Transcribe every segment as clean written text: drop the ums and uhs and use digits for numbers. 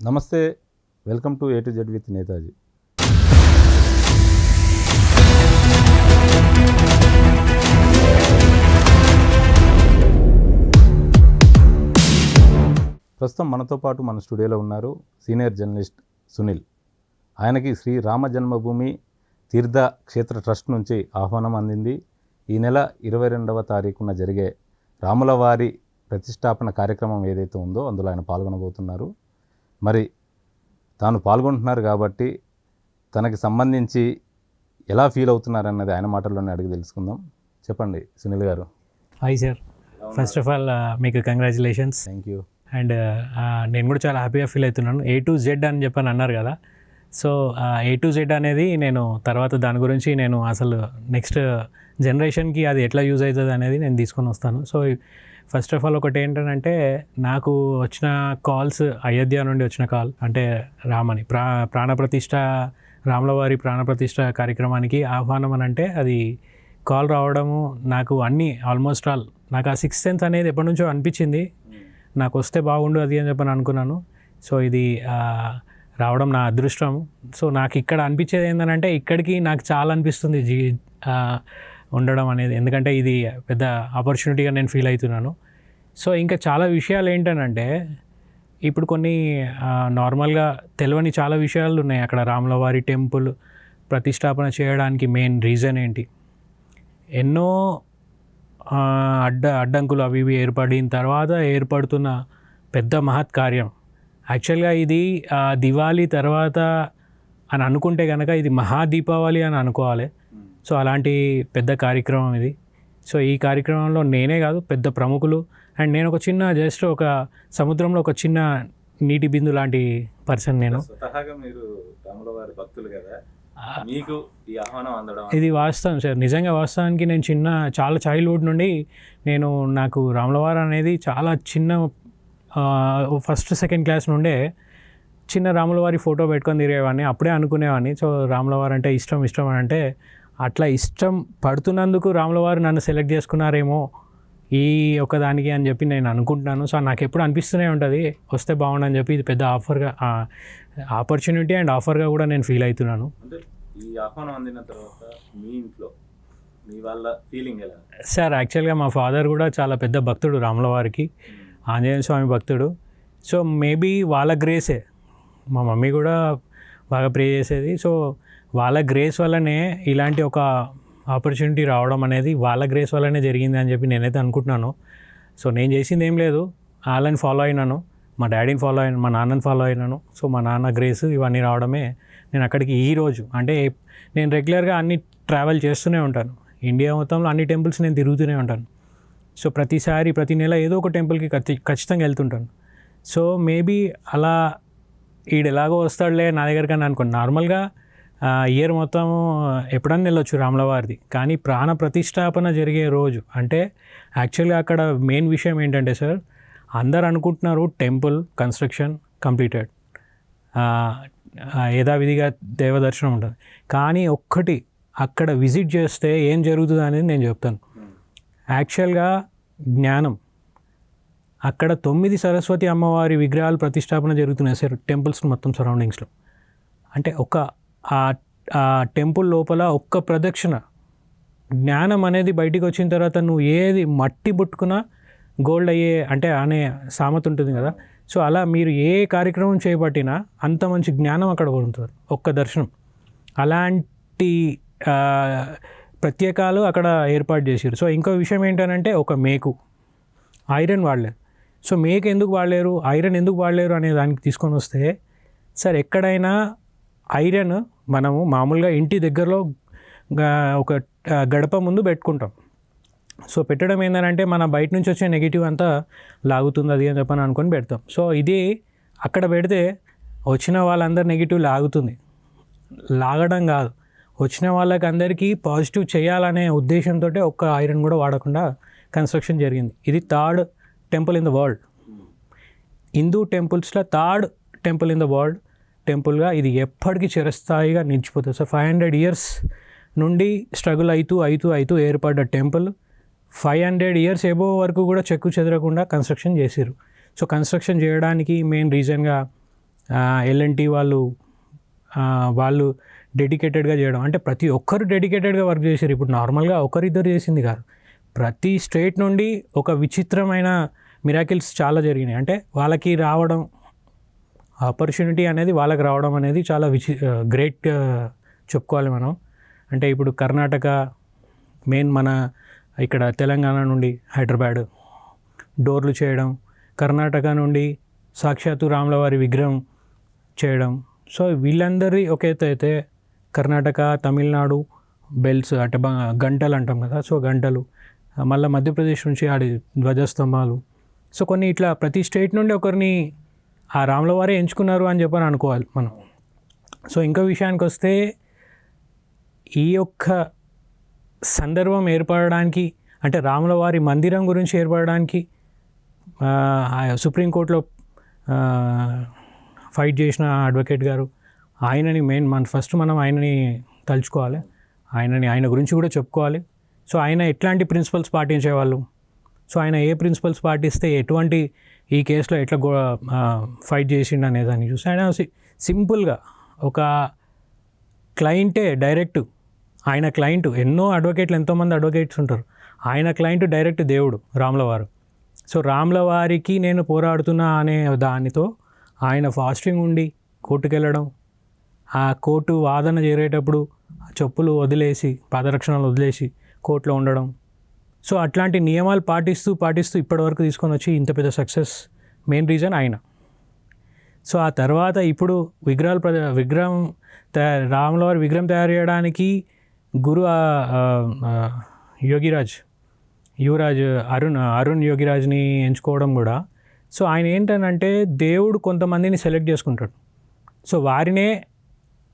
నమస్తే, welcome to A to Z with Netaji. ప్రస్తుతం మనతో పాటు మన స్టూడియోలో ఉన్నారు సీనియర్ జర్నలిస్ట్ సునీల్. ఆయనకి శ్రీ రామ జన్మభూమి తీర్థ క్షేత్ర ట్రస్ట్ నుంచి ఆహ్వానం అందింది. ఈ నెల 22వ తారీఖున జరిగే రాములవారి ప్రతిష్టాపన కార్యక్రమం ఏదైతే ఉందో అందులో ఆయన పాల్గొనబోతున్నారు. మరి తాను పాల్గొంటున్నారు కాబట్టి తనకి సంబంధించి ఎలా ఫీల్ అవుతున్నారు అన్నది ఆయన మాటల్లోనే అడిగి తెలుసుకుందాం. చెప్పండి సునీల్ గారు. Hi sir, first of all మీకు కంగ్రాచులేషన్స్. Thank you. అండ్ నేను కూడా చాలా హ్యాపీగా ఫీల్ అవుతున్నాను. A to Z అని చెప్పని అన్నారు కదా, సో A to Z అనేది నేను తర్వాత దాని గురించి నేను అసలు నెక్స్ట్ జనరేషన్కి అది ఎట్లా యూజ్ అవుతుంది అనేది నేను తీసుకొని వస్తాను. సో ఫస్ట్ ఆఫ్ ఆల్ ఒకటి ఏంటంటే, నాకు వచ్చిన కాల్స్ అయోధ్య నుండి వచ్చిన కాల్, అంటే రామని ప్రాణప్రతిష్ఠ రాములవారి ప్రాణప్రతిష్ఠ కార్యక్రమానికి ఆహ్వానం అని అంటే అది కాల్ రావడము నాకు అన్నీ ఆల్మోస్ట్ ఆల్ నాకు ఆ సిక్స్త్ సెన్స్ అనేది ఎప్పటి నుంచో అనిపించింది. నాకు వస్తే బాగుండు అది అని చెప్పని అనుకున్నాను. సో ఇది రావడం నా అదృష్టం. సో నాకు ఇక్కడ అనిపించేది ఏంటంటే, ఇక్కడికి నాకు చాలా అనిపిస్తుంది ఉండడం అనేది, ఎందుకంటే ఇది పెద్ద ఆపర్చునిటీగా నేను ఫీల్ అవుతున్నాను. సో ఇంకా చాలా విషయాలు ఏంటనంటే, ఇప్పుడు కొన్ని నార్మల్గా తెలియని చాలా విషయాలు ఉన్నాయి. అక్కడ రాములవారి టెంపుల్ ప్రతిష్టాపన చేయడానికి మెయిన్ రీజన్ ఏంటి, ఎన్నో అడ్డంకులు అవి ఇవి ఏర్పడిన తర్వాత ఏర్పడుతున్న పెద్ద మహత్ కార్యం. యాక్చువల్గా ఇది దివాళీ తర్వాత అని అనుకుంటే కనుక ఇది మహాదీపావళి అని అనుకోవాలి. సో అలాంటి పెద్ద కార్యక్రమం ఇది. సో ఈ కార్యక్రమంలో నేనే కాదు, పెద్ద ప్రముఖులు, అండ్ నేను ఒక చిన్న జస్ట్ ఒక సముద్రంలో ఒక చిన్న నీటి బిందు లాంటి పర్సన్ నేను. స్వతహాగా మీరు రాములవారి భక్తులు కదా, మీకు ఈ ఆహ్వానం అందడం ఇది వాస్తవం సార్, నిజంగా వాస్తవానికి నేను చాలా చైల్డ్హుడ్ నుండి నాకు రాములవారు అనేది చాలా చిన్న ఫస్ట్ సెకండ్ క్లాస్ నుండే చిన్న రాములవారి ఫోటో పెట్టుకొని తిరిగేవాడిని. అప్పుడే అనుకునేవాడిని, సో రాములవారు అంటే ఇష్టం అని అంటే, అట్లా ఇష్టం పడుతున్నందుకు రాములవారు నన్ను సెలెక్ట్ చేసుకున్నారేమో ఈ ఒకదానికి అని చెప్పి నేను అనుకుంటున్నాను. సో నాకు ఎప్పుడు అనిపిస్తూనే ఉంటుంది వస్తే బాగుండని చెప్పి. ఇది పెద్ద ఆపర్చునిటీ అండ్ ఆఫర్గా కూడా నేను ఫీల్ అవుతున్నాను. అంటే ఈ ఆహ్వానం అందిన తర్వాత మీ ఇంట్లో మీ వాళ్ళ ఫీలింగ్ ఎలా? సార్ యాక్చువల్గా మా ఫాదర్ కూడా చాలా పెద్ద భక్తుడు రాములవారికి, ఆంజనేయ స్వామి భక్తుడు. సో మేబీ వాళ్ళ గ్రేసే, మా మమ్మీ కూడా బాగా ప్రే చేసేది. సో వాళ్ళ గ్రేస్ వల్లనే ఇలాంటి ఒక ఆపర్చునిటీ రావడం అనేది వాళ్ళ గ్రేస్ వల్లనే జరిగింది అని చెప్పి నేనైతే అనుకుంటున్నాను. సో నేను చేసింది ఏం లేదు, వాళ్ళని ఫాలో అయినాను, మా డాడీని ఫాలో అయినాను, మా నాన్నని ఫాలో అయినాను. సో మా నాన్న గ్రేస్ ఇవన్నీ రావడమే నేను అక్కడికి ఈరోజు, అంటే నేను రెగ్యులర్గా అన్ని ట్రావెల్ చేస్తూనే ఉంటాను. ఇండియా మొత్తంలో అన్ని టెంపుల్స్ నేను తిరుగుతూనే ఉంటాను. సో ప్రతి నెల ఏదో ఒక టెంపుల్కి ఖచ్చితంగా వెళ్తుంటాను. సో మేబీ అలా ఎలాగో వస్తాడులే నా దగ్గరికి అని అనుకోండి. నార్మల్గా ఇయర్ మొత్తం ఎప్పుడన్నా వెళ్ళొచ్చు రాములవారిది, కానీ ప్రాణ ప్రతిష్టాపన జరిగే రోజు అంటే యాక్చువల్గా అక్కడ మెయిన్ విషయం ఏంటంటే సార్, అందరు అనుకుంటున్నారు టెంపుల్ కన్స్ట్రక్షన్ కంప్లీటెడ్, యథావిధిగా దేవదర్శనం ఉంటుంది. కానీ ఒక్కటి అక్కడ విజిట్ చేస్తే ఏం జరుగుతుంది అనేది నేను చెప్తాను. యాక్చువల్గా జ్ఞానం, అక్కడ 9 సరస్వతి అమ్మవారి విగ్రహాలు ప్రతిష్టాపన జరుగుతున్నాయి సార్ టెంపుల్స్ మొత్తం సరౌండింగ్స్లో. అంటే ఆ టెంపుల్ లోపల ఒక్క ప్రదక్షిణ జ్ఞానం అనేది బయటికి వచ్చిన తర్వాత నువ్వు ఏది మట్టి పుట్టుకున్నా గోల్డ్ అయ్యే అంటే అనే సామెత ఉంటుంది కదా. సో అలా మీరు ఏ కార్యక్రమం చేపట్టినా అంత మంచి జ్ఞానం అక్కడ ఉంటుంది ఒక్క దర్శనం. అలాంటి ప్రత్యేకాలు అక్కడ ఏర్పాటు చేశారు. సో ఇంకో విషయం ఏంటంటే, ఒక మేకు ఐరన్ వాడలేరు. సో మేకు ఎందుకు వాడలేరు, ఐరన్ ఎందుకు వాడలేరు అనే దానికి తీసుకొని వస్తే, సార్ ఎక్కడైనా ఐరన్ మనము మామూలుగా ఇంటి దగ్గరలో ఒక గడప ముందు పెట్టుకుంటాం. సో పెట్టడం ఏంటంటే, మన బయట నుంచి వచ్చే నెగిటివ్ అంతా లాగుతుంది అది అని చెప్పని అనుకొని పెడతాం. సో ఇది అక్కడ పెడితే వచ్చిన వాళ్ళందరూ నెగిటివ్ లాగడం కాదు, వచ్చిన వాళ్ళకి అందరికీ పాజిటివ్ చేయాలనే ఉద్దేశంతో ఒక్క ఐరన్ కూడా వాడకుండా కన్స్ట్రక్షన్ జరిగింది. ఇది 3rd temple in the world, Hindu టెంపుల్స్లో 3rd temple in the world టెంపుల్గా ఇది ఎప్పటికీ చిరస్థాయిగా నిలిచిపోతుంది. సో 500 years నుండి స్ట్రగుల్ అవుతూ ఏర్పడ్డ టెంపుల్ 500 years ఎబో వరకు కూడా చెక్కు చెదరకుండా కన్స్ట్రక్షన్ చేసారు. సో కన్స్ట్రక్షన్ చేయడానికి మెయిన్ రీజన్గా ఎల్ఎన్టీ వాళ్ళు వాళ్ళు డెడికేటెడ్గా చేయడం, అంటే ప్రతి ఒక్కరు డెడికేటెడ్గా వర్క్ చేశారు. ఇప్పుడు నార్మల్గా ఒకరిద్దరు చేసింది కాదు, ప్రతి స్టేట్ నుండి ఒక విచిత్రమైన మిరాకిల్స్ చాలా జరిగినాయి. అంటే వాళ్ళకి రావడం, ఆపర్చునిటీ అనేది వాళ్ళకి రావడం అనేది చాలా గ్రేట్ చెప్పుకోవాలి మనం. అంటే ఇప్పుడు కర్ణాటక మెయిన్, మన ఇక్కడ తెలంగాణ నుండి హైదరాబాద్ డోర్లు చేయడం, కర్ణాటక నుండి సాక్షాత్తు రాములవారి విగ్రహం చేయడం. సో వీళ్ళందరి ఒక ఎత్తు అయితే కర్ణాటక, తమిళనాడు బెల్స్ అంటే గంటలు అంటాం కదా, సో గంటలు, మళ్ళీ మధ్యప్రదేశ్ నుంచి ఆడి ధ్వజస్తంభాలు. సో కొన్ని ఇట్లా ప్రతి స్టేట్ నుండి ఒకరిని ఆ రాములవారే ఎంచుకున్నారు అని చెప్పని అనుకోవాలి మనం. సో ఇంకో విషయానికి వస్తే, ఈ యొక్క సందర్భం ఏర్పడడానికి, అంటే రాములవారి మందిరం గురించి ఏర్పడడానికి సుప్రీంకోర్టులో ఫైట్ చేసిన అడ్వకేట్ గారు, ఆయనని ఫస్ట్ మనం ఆయనని తలుచుకోవాలి, ఆయన గురించి కూడా చెప్పుకోవాలి. సో ఆయన ఎట్లాంటి ప్రిన్సిపల్స్ పాటించేవాళ్ళు, సో ఆయన ఏ ప్రిన్సిపల్స్ పాటిస్తే ఎటువంటి ఈ కేసులో ఎట్లా ఫైట్ చేసిండు అనే దాన్ని చూసి, ఆయన సింపుల్గా ఒక క్లయింటే డైరెక్ట్, ఆయన క్లయింట్, ఎన్నో అడ్వకేట్లు, ఎంతోమంది అడ్వకేట్స్ ఉంటారు, ఆయన క్లయింట్ డైరెక్ట్ దేవుడు రాములవారు. సో రాములవారికి నేను పోరాడుతున్నా అనే దానితో ఆయన ఫాస్టింగ్ ఉండి కోర్టుకు వెళ్ళడం, ఆ కోర్టు వాదన చేరేటప్పుడు చెప్పులు వదిలేసి, పాదరక్షణలు వదిలేసి కోర్టులో ఉండడం. సో అట్లాంటి నియమాలు పాటిస్తూ ఇప్పటివరకు తీసుకొని వచ్చి ఇంత పెద్ద సక్సెస్ మెయిన్ రీజన్ ఆయన. సో ఆ తర్వాత ఇప్పుడు రాములవారి విగ్రహం తయారు చేయడానికి గురు యువరాజ్ అరుణ్ యోగిరాజ్ని ఎంచుకోవడం కూడా, సో ఆయన ఏంటనంటే దేవుడు కొంతమందిని సెలెక్ట్ చేసుకుంటాడు. సో వారినే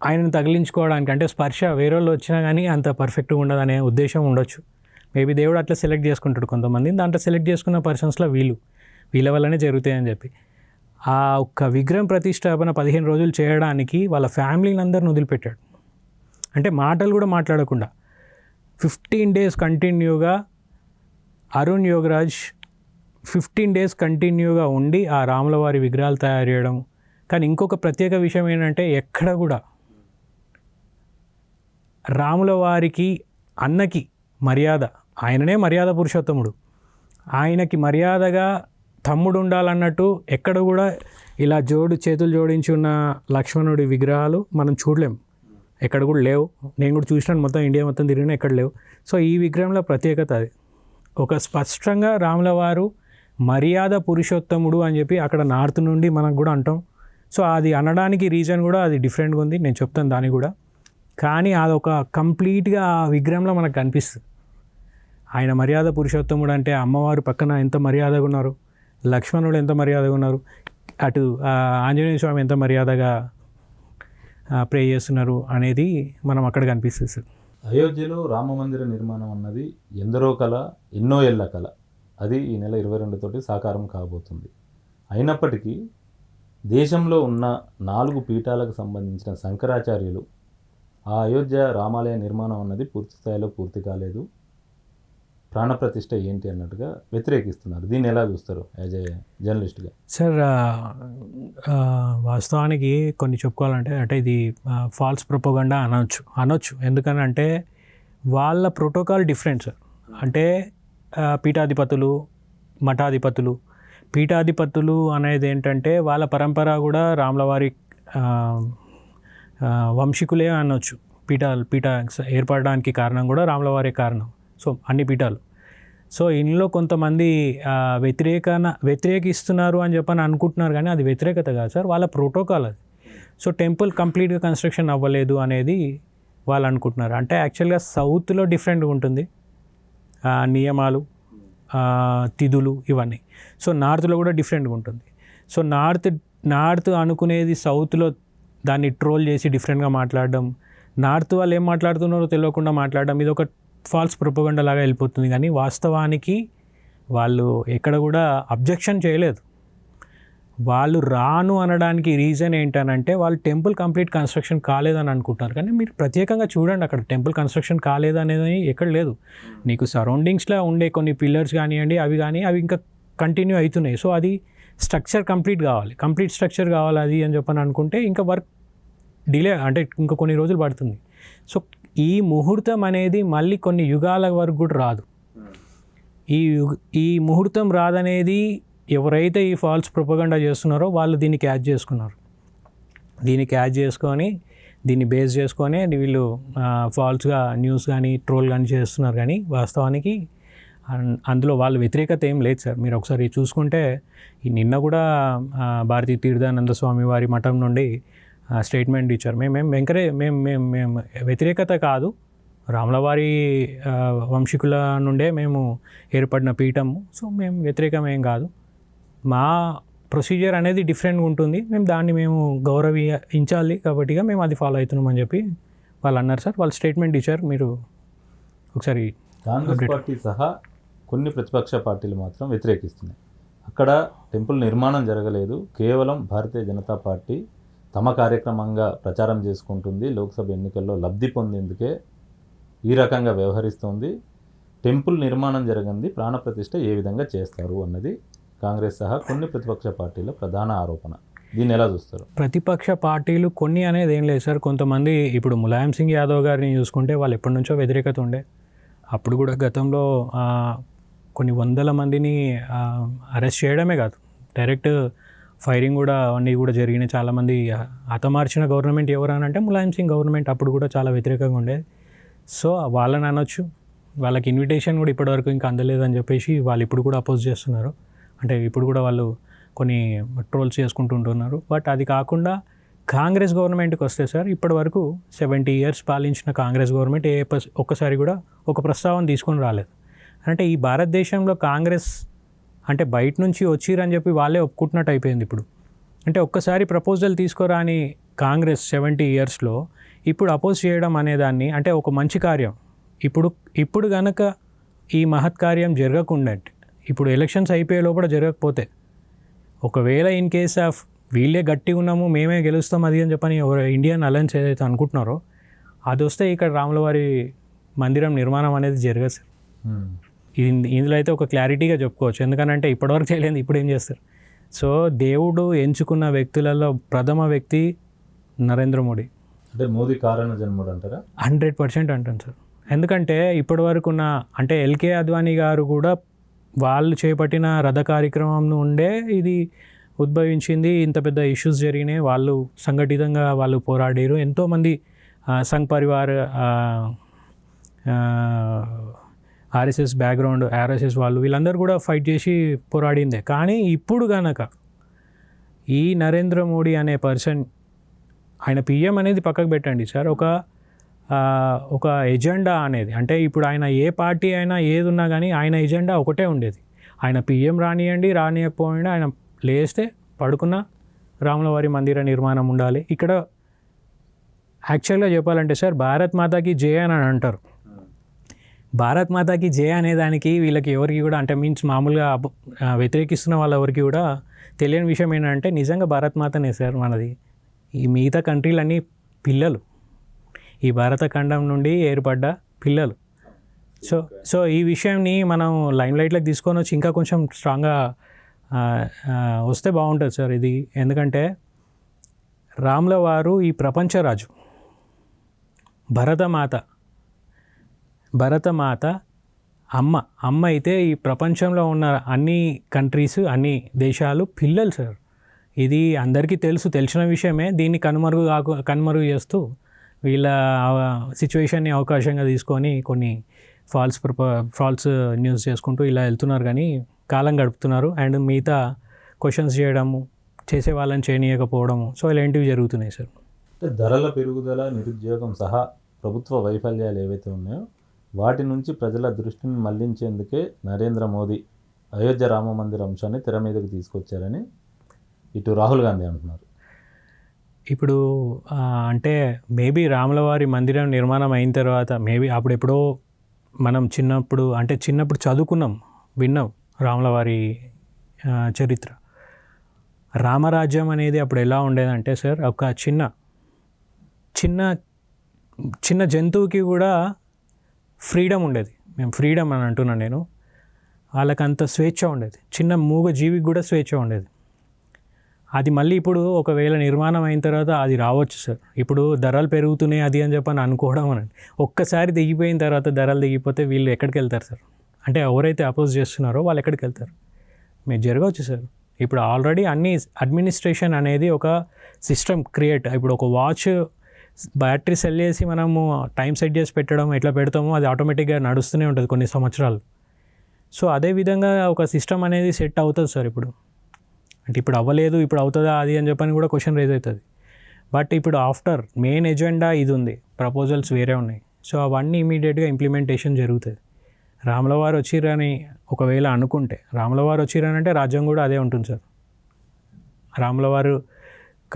ఆయనను తగిలించుకోవడానికి, అంటే స్పర్శ వేరే వాళ్ళు వచ్చినా కానీ అంత పర్ఫెక్ట్గా ఉండదనే ఉద్దేశం ఉండొచ్చు. మేబీ దేవుడు అట్లా సెలెక్ట్ చేసుకుంటాడు కొంతమందిని, దాంట్లో సెలెక్ట్ చేసుకున్న పర్సన్స్లో వీళ్ళ వల్లనే జరుగుతాయని చెప్పి. ఆ ఒక్క విగ్రహం ప్రతిష్టాపన 15 రోజులు చేయడానికి వాళ్ళ ఫ్యామిలీని అందరిని వదిలిపెట్టాడు. అంటే మాటలు కూడా మాట్లాడకుండా 15 days కంటిన్యూగా అరుణ్ యోగరాజ్ 15 days కంటిన్యూగా ఉండి ఆ రాములవారి విగ్రహాలు తయారు చేయడం. కానీ ఇంకొక ప్రత్యేక విషయం ఏంటంటే, ఎక్కడ కూడా రాములవారికి అన్నకి మర్యాద, ఆయననే మర్యాద పురుషోత్తముడు, ఆయనకి మర్యాదగా తమ్ముడు ఉండాలన్నట్టు ఎక్కడ కూడా ఇలా చేతులు జోడించి ఉన్న లక్ష్మణుడి విగ్రహాలు మనం చూడలేం, ఎక్కడ కూడా లేవు. నేను కూడా చూసినాను, మొత్తం ఇండియా మొత్తం తిరిగినా ఎక్కడ లేవు. సో ఈ విగ్రహంలో ప్రత్యేకత అది, ఒక స్పష్టంగా రాములవారు మర్యాద పురుషోత్తముడు అని చెప్పి అక్కడ నార్త్ నుండి మనకు కూడా అంటాం. సో అది అనడానికి రీజన్ కూడా అది డిఫరెంట్గా ఉంది, నేను చెప్తాను దాన్ని కూడా. కానీ అదొక కంప్లీట్గా ఆ విగ్రహంలో మనకు కనిపిస్తుంది. ఆయన మర్యాద పురుషోత్తముడు అంటే అమ్మవారు పక్కన ఎంత మర్యాదగా ఉన్నారు, లక్ష్మణుడు ఎంత మర్యాదగా ఉన్నారు, అటు ఆంజనేయ స్వామి ఎంత మర్యాదగా ప్రే చేస్తున్నారు అనేది మనం అక్కడ కనిపిస్తుంది సార్. అయోధ్యలో రామ మందిర నిర్మాణం అన్నది ఎందరో కళ, ఎన్నో ఏళ్ల కళ. అది ఈ నెల 22 తోటి సాకారం కాబోతుంది. అయినప్పటికీ దేశంలో ఉన్న 4 పీఠాలకు సంబంధించిన శంకరాచార్యులు ఆ అయోధ్య రామాలయ నిర్మాణం అన్నది పూర్తి స్థాయిలో పూర్తి కాలేదు, ప్రాణప్రతిష్ఠ ఏంటి అన్నట్టుగా వ్యతిరేకిస్తున్నారు. దీన్ని ఎలా చూస్తారు యాజ్ ఏ జర్నలిస్ట్గా? సార్ వాస్తవానికి కొన్ని చెప్పుకోవాలంటే, అంటే ఇది ఫాల్స్ ప్రొపగండా అనొచ్చు. ఎందుకనంటే వాళ్ళ ప్రోటోకాల్ డిఫరెంట్ సార్. అంటే పీఠాధిపతులు, పీఠాధిపతులు అనేది ఏంటంటే వాళ్ళ పరంపర కూడా రాములవారి వంశీకులే అనొచ్చు. పీఠ ఏర్పడడానికి కారణం కూడా రాములవారే కారణం. సో అన్ని పీఠాలు. సో ఇందులో కొంతమంది వ్యతిరేకిస్తున్నారు అని చెప్పని అనుకుంటున్నారు, కానీ అది వ్యతిరేకత కాదు సార్, వాళ్ళ ప్రోటోకాల్ అది. సో టెంపుల్ కంప్లీట్గా కన్స్ట్రక్షన్ అవ్వలేదు అనేది వాళ్ళు అనుకుంటున్నారు. అంటే యాక్చువల్గా సౌత్లో డిఫరెంట్గా ఉంటుంది నియమాలు, తిథులు ఇవన్నీ. సో నార్త్లో కూడా డిఫరెంట్గా ఉంటుంది. సో నార్త్ అనుకునేది సౌత్లో దాన్ని ట్రోల్ చేసి డిఫరెంట్గా మాట్లాడడం, నార్త్ వాళ్ళు ఏం మాట్లాడుతున్నారో తెలియకుండా మాట్లాడడం, ఇది ఒక ఫాల్స్ ప్రొపగండా లాగా వెళ్ళిపోతుంది. కానీ వాస్తవానికి వాళ్ళు ఎక్కడ కూడా అబ్జెక్షన్ చేయలేదు. వాళ్ళు రాను అనడానికి రీజన్ ఏంటనంటే వాళ్ళు టెంపుల్ కంప్లీట్ కన్స్ట్రక్షన్ కాలేదని అనుకుంటున్నారు. కానీ మీరు ప్రత్యేకంగా చూడండి, అక్కడ టెంపుల్ కన్స్ట్రక్షన్ కాలేదనేది ఎక్కడ లేదు. నీకు సరౌండింగ్స్లో ఉండే కొన్ని పిల్లర్స్ కానివ్వండి, అవి ఇంకా కంటిన్యూ అవుతున్నాయి. సో అది స్ట్రక్చర్ కంప్లీట్ స్ట్రక్చర్ కావాలి అది అని చెప్పని అనుకుంటే ఇంకా వర్క్ డిలే అంటే ఇంకా కొన్ని రోజులు పడుతుంది. సో ఈ ముహూర్తం అనేది మళ్ళీ కొన్ని యుగాల వరకు కూడా రాదు. ఈ ముహూర్తం రాదనేది ఎవరైతే ఈ ఫాల్స్ ప్రొపగండా చేస్తున్నారో వాళ్ళు దీన్ని క్యాచ్ చేసుకున్నారు. దీన్ని క్యాచ్ చేసుకొని దీన్ని బేస్ చేసుకొని వీళ్ళు ఫాల్స్గా న్యూస్ కానీ ట్రోల్ కానీ చేస్తున్నారు. కానీ వాస్తవానికి అందులో వాళ్ళ వ్యతిరేకత ఏం లేదు సార్. మీరు ఒకసారి చూసుకుంటే ఈ నిన్న కూడా భారతీ తీర్థానంద స్వామి వారి మఠం నుండి స్టేట్మెంట్ ఇచ్చారు. మేము వ్యతిరేకత కాదు, రాములవారి వంశీకుల నుండే మేము ఏర్పడిన పీఠము, సో మేము వ్యతిరేకమేం కాదు, మా ప్రొసీజర్ అనేది డిఫరెంట్గా ఉంటుంది, మేము గౌరవించాలి కాబట్టిగా మేము అది ఫాలో అవుతున్నాం అని చెప్పి వాళ్ళు అన్నారు సార్. వాళ్ళు స్టేట్మెంట్ ఇచ్చారు. మీరు ఒకసారి కాంగ్రెస్ పార్టీ సహా కొన్ని ప్రతిపక్ష పార్టీలు మాత్రం వ్యతిరేకిస్తున్నాయి. అక్కడ టెంపుల్ నిర్మాణం జరగలేదు, కేవలం భారతీయ జనతా పార్టీ తమ కార్యక్రమంగా ప్రచారం చేసుకుంటుంది, లోక్సభ ఎన్నికల్లో లబ్ధి పొందేందుకే ఈ రకంగా వ్యవహరిస్తుంది, టెంపుల్ నిర్మాణం జరిగింది, ప్రాణప్రతిష్ఠ ఏ విధంగా చేస్తారు అన్నది కాంగ్రెస్ సహా కొన్ని ప్రతిపక్ష పార్టీల ప్రధాన ఆరోపణ. దీన్ని ఎలా చూస్తారు? ప్రతిపక్ష పార్టీలు కొన్ని అనేది ఏం లేదు సార్. కొంతమంది ఇప్పుడు ములాయం సింగ్ యాదవ్ గారిని చూసుకుంటే వాళ్ళు ఎప్పటి నుంచో వ్యతిరేకత ఉండే. అప్పుడు కూడా గతంలో కొన్ని వందల మందిని అరెస్ట్ చేయడమే కాదు, డైరెక్ట్ ఫైరింగ్ కూడా అవన్నీ కూడా జరిగినాయి. చాలామంది హతమార్చిన గవర్నమెంట్ ఎవరని అంటే ములాయం సింగ్ గవర్నమెంట్ అప్పుడు కూడా చాలా వ్యతిరేకంగా ఉండేది. సో వాళ్ళని అనొచ్చు. వాళ్ళకి ఇన్విటేషన్ కూడా ఇప్పటివరకు ఇంకా అందలేదని చెప్పేసి వాళ్ళు ఇప్పుడు కూడా అపోజ్ చేస్తున్నారు. అంటే ఇప్పుడు కూడా వాళ్ళు కొన్ని ట్రోల్స్ చేసుకుంటుంటున్నారు. బట్ అది కాకుండా కాంగ్రెస్ గవర్నమెంట్కి వస్తే సార్, ఇప్పటి వరకు 70 years పాలించిన కాంగ్రెస్ గవర్నమెంట్ ఒక్కసారి కూడా ఒక ప్రస్తావన తీసుకొని రాలేదు. అంటే ఈ భారతదేశంలో కాంగ్రెస్ అంటే బయట నుంచి వచ్చిరని చెప్పి వాళ్ళే ఒప్పుకుంటున్నట్టు అయిపోయింది ఇప్పుడు. అంటే ఒక్కసారి ప్రపోజల్ తీసుకోరాని కాంగ్రెస్ 70 yearsలో ఇప్పుడు అపోజ్ చేయడం అనేదాన్ని అంటే ఒక మంచి కార్యం. ఇప్పుడు కనుక ఈ మహత్ కార్యం జరగకుండా, ఇప్పుడు ఎలక్షన్స్ అయిపోయే లోపల జరగకపోతే, ఒకవేళ ఇన్ కేస్ ఆఫ్ వీళ్ళే గట్టిగా ఉన్నాము మేమే గెలుస్తాం అది అని చెప్పని ఇండియన్ అలయన్స్ ఏదైతే అనుకుంటున్నారో అది వస్తే ఇక్కడ రాములవారి మందిరం నిర్మాణం అనేది జరగదు సార్. ఇందులో అయితే ఒక క్లారిటీగా చెప్పుకోవచ్చు. ఎందుకంటే ఇప్పటివరకు చేయలేదు, ఇప్పుడు ఏం చేస్తారు. సో దేవుడు ఎంచుకున్న వ్యక్తులలో ప్రథమ వ్యక్తి నరేంద్ర మోడీ. అంటే మోదీ కారణ జన్ముడు అంటారా? 100% అంటాను సార్. ఎందుకంటే ఇప్పటివరకు ఉన్న అంటే ఎల్కే అద్వానీ గారు కూడా వాళ్ళు చేపట్టిన రథ కార్యక్రమం నుండే ఇది ఉద్భవించింది. ఇంత పెద్ద ఇష్యూస్ జరిగినాయి, వాళ్ళు సంఘటితంగా వాళ్ళు పోరాడారు. ఎంతోమంది Sangh Parivar RSS background RSS వాళ్ళు వీళ్ళందరూ కూడా ఫైట్ చేసి పోరాడిందే. కానీ ఇప్పుడు కనుక ఈ నరేంద్ర మోడీ అనే పర్సన్, ఆయన పిఎం అనేది పక్కకు పెట్టండి సార్, ఒక ఎజెండా అనేది అంటే ఇప్పుడు ఆయన ఏ పార్టీ అయినా ఏది ఉన్నా కానీ ఆయన ఎజెండా ఒకటే ఉండేది. ఆయన పిఎం రానియకపోయినా ఆయన లేస్తే పడుకున్న రాములవారి మందిర నిర్మాణం ఉండాలి. ఇక్కడ యాక్చువల్గా చెప్పాలంటే సార్, భారత్ మాతాకి జయ అని అంటారు. భారత్ మాతాకి జయ అనేదానికి వీళ్ళకి ఎవరికి కూడా అంటే మీన్స్ మామూలుగా వ్యతిరేకిస్తున్న వాళ్ళ ఎవరికి కూడా తెలియని విషయం ఏంటంటే నిజంగా భారత్ మాతనే సార్ మనది. ఈ మిగతా కంట్రీలన్నీ పిల్లలు, ఈ భారత ఖండం నుండి ఏర్పడ్డ పిల్లలు. సో ఈ విషయాన్ని మనం లైమ్ లైట్లోకి తీసుకొని వచ్చి ఇంకా కొంచెం స్ట్రాంగ్గా వస్తే బాగుంటుంది సార్ ఇది. ఎందుకంటే రాముల వారు ఈ ప్రపంచరాజు, భరతమాత అమ్మ అయితే ఈ ప్రపంచంలో ఉన్న అన్ని కంట్రీస్ అన్ని దేశాలు పిల్లలు సార్. ఇది అందరికీ తెలిసిన విషయమే. దీన్ని కనుమరుగు చేస్తూ వీళ్ళ సిచ్యువేషన్ని అవకాశంగా తీసుకొని కొన్ని ఫాల్స్ న్యూస్ చేసుకుంటూ ఇలా వెళ్తున్నారు. కానీ కాలం గడుపుతున్నారు. అండ్ మిగతా క్వశ్చన్స్ చేయడము, చేసే వాళ్ళని చేయనీయకపోవడము, సో ఇలాంటివి జరుగుతున్నాయి సార్. ధరల పెరుగుదల, నిరుద్యోగం సహా ప్రభుత్వ వైఫల్యాలు ఏవైతే ఉన్నాయో వాటి నుంచి ప్రజల దృష్టిని మళ్లించేందుకే నరేంద్ర మోదీ అయోధ్య రామ మందిర అంశాన్ని తెర మీదకి తీసుకొచ్చారని ఇటు రాహుల్ గాంధీ అంటున్నారు. ఇప్పుడు అంటే మేబీ రాములవారి మందిరం నిర్మాణం అయిన తర్వాత మేబీ అప్పుడెప్పుడో మనం చిన్నప్పుడు చదువుకున్నాం, విన్నాం రాములవారి చరిత్ర. రామరాజ్యం అనేది అప్పుడు ఎలా ఉండేదంటే సార్, ఒక చిన్న జంతువుకి కూడా ఫ్రీడమ్ ఉండేది. మేము ఫ్రీడమ్ అని అంటున్నాను నేను. వాళ్ళకంత స్వేచ్ఛ ఉండేది. చిన్న మూగ జీవికి కూడా స్వేచ్ఛ ఉండేది. అది మళ్ళీ ఇప్పుడు ఒకవేళ నిర్మాణం అయిన తర్వాత అది రావచ్చు సార్. ఇప్పుడు ధరలు పెరుగుతున్నాయి అది అని చెప్పని అనుకోవడం అనండి. ఒక్కసారి దిగిపోయిన తర్వాత ధరలు దిగిపోతే వీళ్ళు ఎక్కడికి వెళ్తారు సార్? అంటే ఎవరైతే అపోజ్ చేస్తున్నారో వాళ్ళు ఎక్కడికి వెళ్తారు? మీరు జరగవచ్చు సార్. ఇప్పుడు ఆల్రెడీ అన్ని అడ్మినిస్ట్రేషన్ అనేది ఒక సిస్టమ్ క్రియేట్. ఇప్పుడు ఒక వాచ్ బ్యాటరీ సెల్ చేసి మనము టైం సెట్ చేసి పెట్టడం ఎట్లా పెడతామో అది ఆటోమేటిక్గా నడుస్తూనే ఉంటుంది కొన్ని సంవత్సరాలు. సో అదేవిధంగా ఒక సిస్టమ్ అనేది సెట్ అవుతుంది సార్ ఇప్పుడు. అంటే ఇప్పుడు అవ్వలేదు, ఇప్పుడు అవుతుందా అది అని చెప్పని కూడా క్వశ్చన్ రేజ్ అవుతుంది. బట్ ఇప్పుడు ఆఫ్టర్ మెయిన్ ఎజెండా ఇది ఉంది, ప్రపోజల్స్ వేరే ఉన్నాయి. సో అవన్నీ ఇమీడియట్గా ఇంప్లిమెంటేషన్ జరుగుతుంది. రాముల వారు వచ్చిరని ఒకవేళ అనుకుంటే, రాముల వారు వచ్చిరని అంటే రాజ్యం కూడా అదే ఉంటుంది సార్. రాముల వారు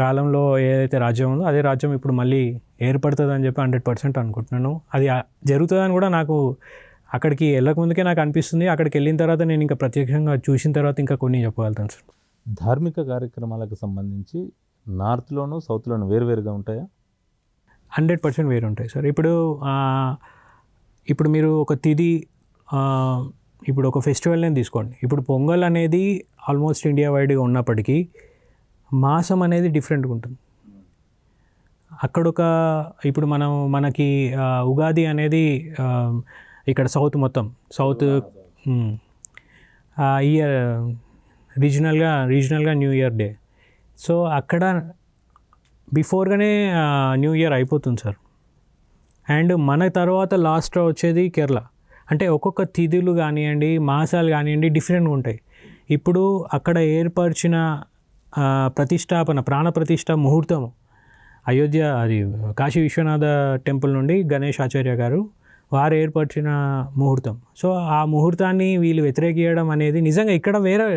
కాలంలో ఏదైతే రాజ్యం ఉందో అదే రాజ్యం ఇప్పుడు మళ్ళీ ఏర్పడుతుంది అని చెప్పి 100% అనుకుంటున్నాను. అది జరుగుతుందని కూడా నాకు అక్కడికి వెళ్ళకముందుకే నాకు అనిపిస్తుంది. అక్కడికి వెళ్ళిన తర్వాత నేను ఇంకా ప్రత్యక్షంగా చూసిన తర్వాత ఇంకా కొన్ని చెప్పగలుగుతాను సార్. ధార్మిక కార్యక్రమాలకు సంబంధించి నార్త్లోను సౌత్లోను వేరువేరుగా ఉంటాయా? 100% వేరు ఉంటాయి సార్. ఇప్పుడు మీరు ఒక తిథి, ఇప్పుడు ఒక ఫెస్టివల్ని తీసుకోండి. ఇప్పుడు పొంగల్ అనేది ఆల్మోస్ట్ ఇండియా వైడ్గా ఉన్నప్పటికీ మాసం అనేది డిఫరెంట్గా ఉంటుంది. ఇప్పుడు మనకి ఉగాది అనేది ఇక్కడ సౌత్ మొత్తం ఇయర్ రీజనల్గా న్యూ ఇయర్ డే. సో అక్కడ బిఫోర్గానే న్యూ ఇయర్ అయిపోతుంది సార్. అండ్ మన తర్వాత లాస్ట్ వచ్చేది కేరళ. అంటే ఒక్కొక్క తిథులు కానివ్వండి, మాసాలు కానివ్వండి డిఫరెంట్గా ఉంటాయి. ఇప్పుడు అక్కడ ఏర్పరిచిన ప్రతిష్టాపన, ప్రాణప్రతిష్ఠ ముహూర్తము అయోధ్య, అది కాశీ విశ్వనాథ టెంపుల్ నుండి గణేష్ ఆచార్య గారు వారు ఏర్పరిచిన ముహూర్తం. సో ఆ ముహూర్తాన్ని వీళ్ళు వ్యతిరేకించడం అనేది నిజంగా ఇక్కడ వేరే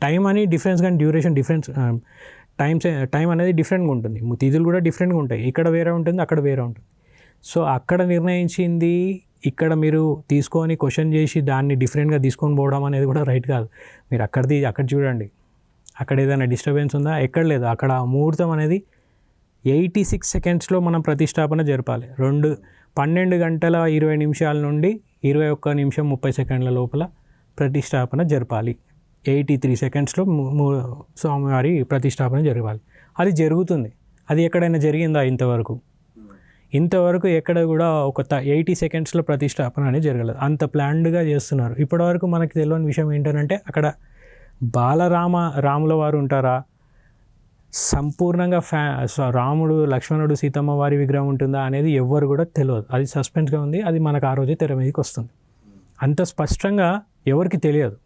టైం అని డిఫరెన్స్, కానీ డ్యూరేషన్ డిఫరెన్స్, టైం అనేది డిఫరెంట్గా ఉంటుంది. తిథులు కూడా డిఫరెంట్గా ఉంటాయి. ఇక్కడ వేరే ఉంటుంది, అక్కడ వేరే ఉంటుంది. సో అక్కడ నిర్ణయించింది ఇక్కడ మీరు తీసుకొని క్వశ్చన్ చేసి దాన్ని డిఫరెంట్గా తీసుకొని పోవడం అనేది కూడా రైట్ కాదు. మీరు అక్కడ చూడండి, అక్కడ ఏదైనా డిస్టర్బెన్స్ ఉందా? ఎక్కడ లేదు. అక్కడ ముహూర్తం అనేది 86 సెకండ్స్లో మనం ప్రతిష్టాపన జరపాలి. 12 గంటల 20 నిమిషాల నుండి 21 నిమిషం 30 సెకండ్ల లోపల ప్రతిష్టాపన జరపాలి. 83 సెకండ్స్లో స్వామివారి ప్రతిష్టాపన జరగాలి. అది జరుగుతుంది. అది ఎక్కడైనా జరిగిందా ఇంతవరకు ఎక్కడ కూడా ఒక 80 సెకండ్స్లో ప్రతిష్టాపన అనేది జరగలేదు. అంత ప్లాన్డ్గా చేస్తున్నారు. ఇప్పటివరకు మనకి తెలియని విషయం ఏంటంటే అక్కడ రాముల వారు ఉంటారా, సంపూర్ణంగా రాముడు, లక్ష్మణుడు, సీతమ్మ వారి విగ్రహం ఉంటుందా అనేది ఎవ్వరు కూడా తెలియదు. అది సస్పెన్స్గా ఉంది. అది మనకు ఆ రోజే తెర మీదకి వస్తుంది. అంత స్పష్టంగా ఎవరికి తెలియదు.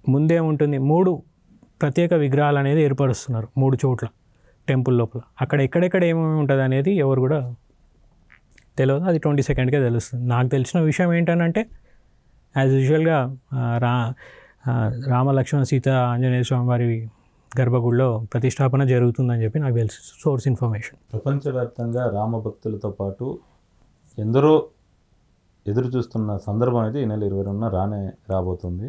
ముందే ఉంటుంది 3 ప్రత్యేక విగ్రహాలు అనేది ఏర్పరుస్తున్నారు 3 చోట్ల టెంపుల్ లోపల. అక్కడ ఎక్కడెక్కడ ఏమేమి ఉంటుంది అనేది ఎవరు కూడా తెలియదు. అది 22కే తెలుస్తుంది. నాకు తెలిసిన విషయం ఏంటనంటే యాజ్ యూజువల్గా రామ లక్ష్మణ సీత ఆంజనేయ స్వామి వారి గర్భగుడిలో ప్రతిష్టాపన జరుగుతుందని చెప్పి నాకు తెలుసు, సోర్స్ ఇన్ఫర్మేషన్. ప్రపంచవ్యాప్తంగా రామభక్తులతో పాటు ఎందరో ఎదురు చూస్తున్న సందర్భం అయితే ఈ నెల 22న రాబోతుంది.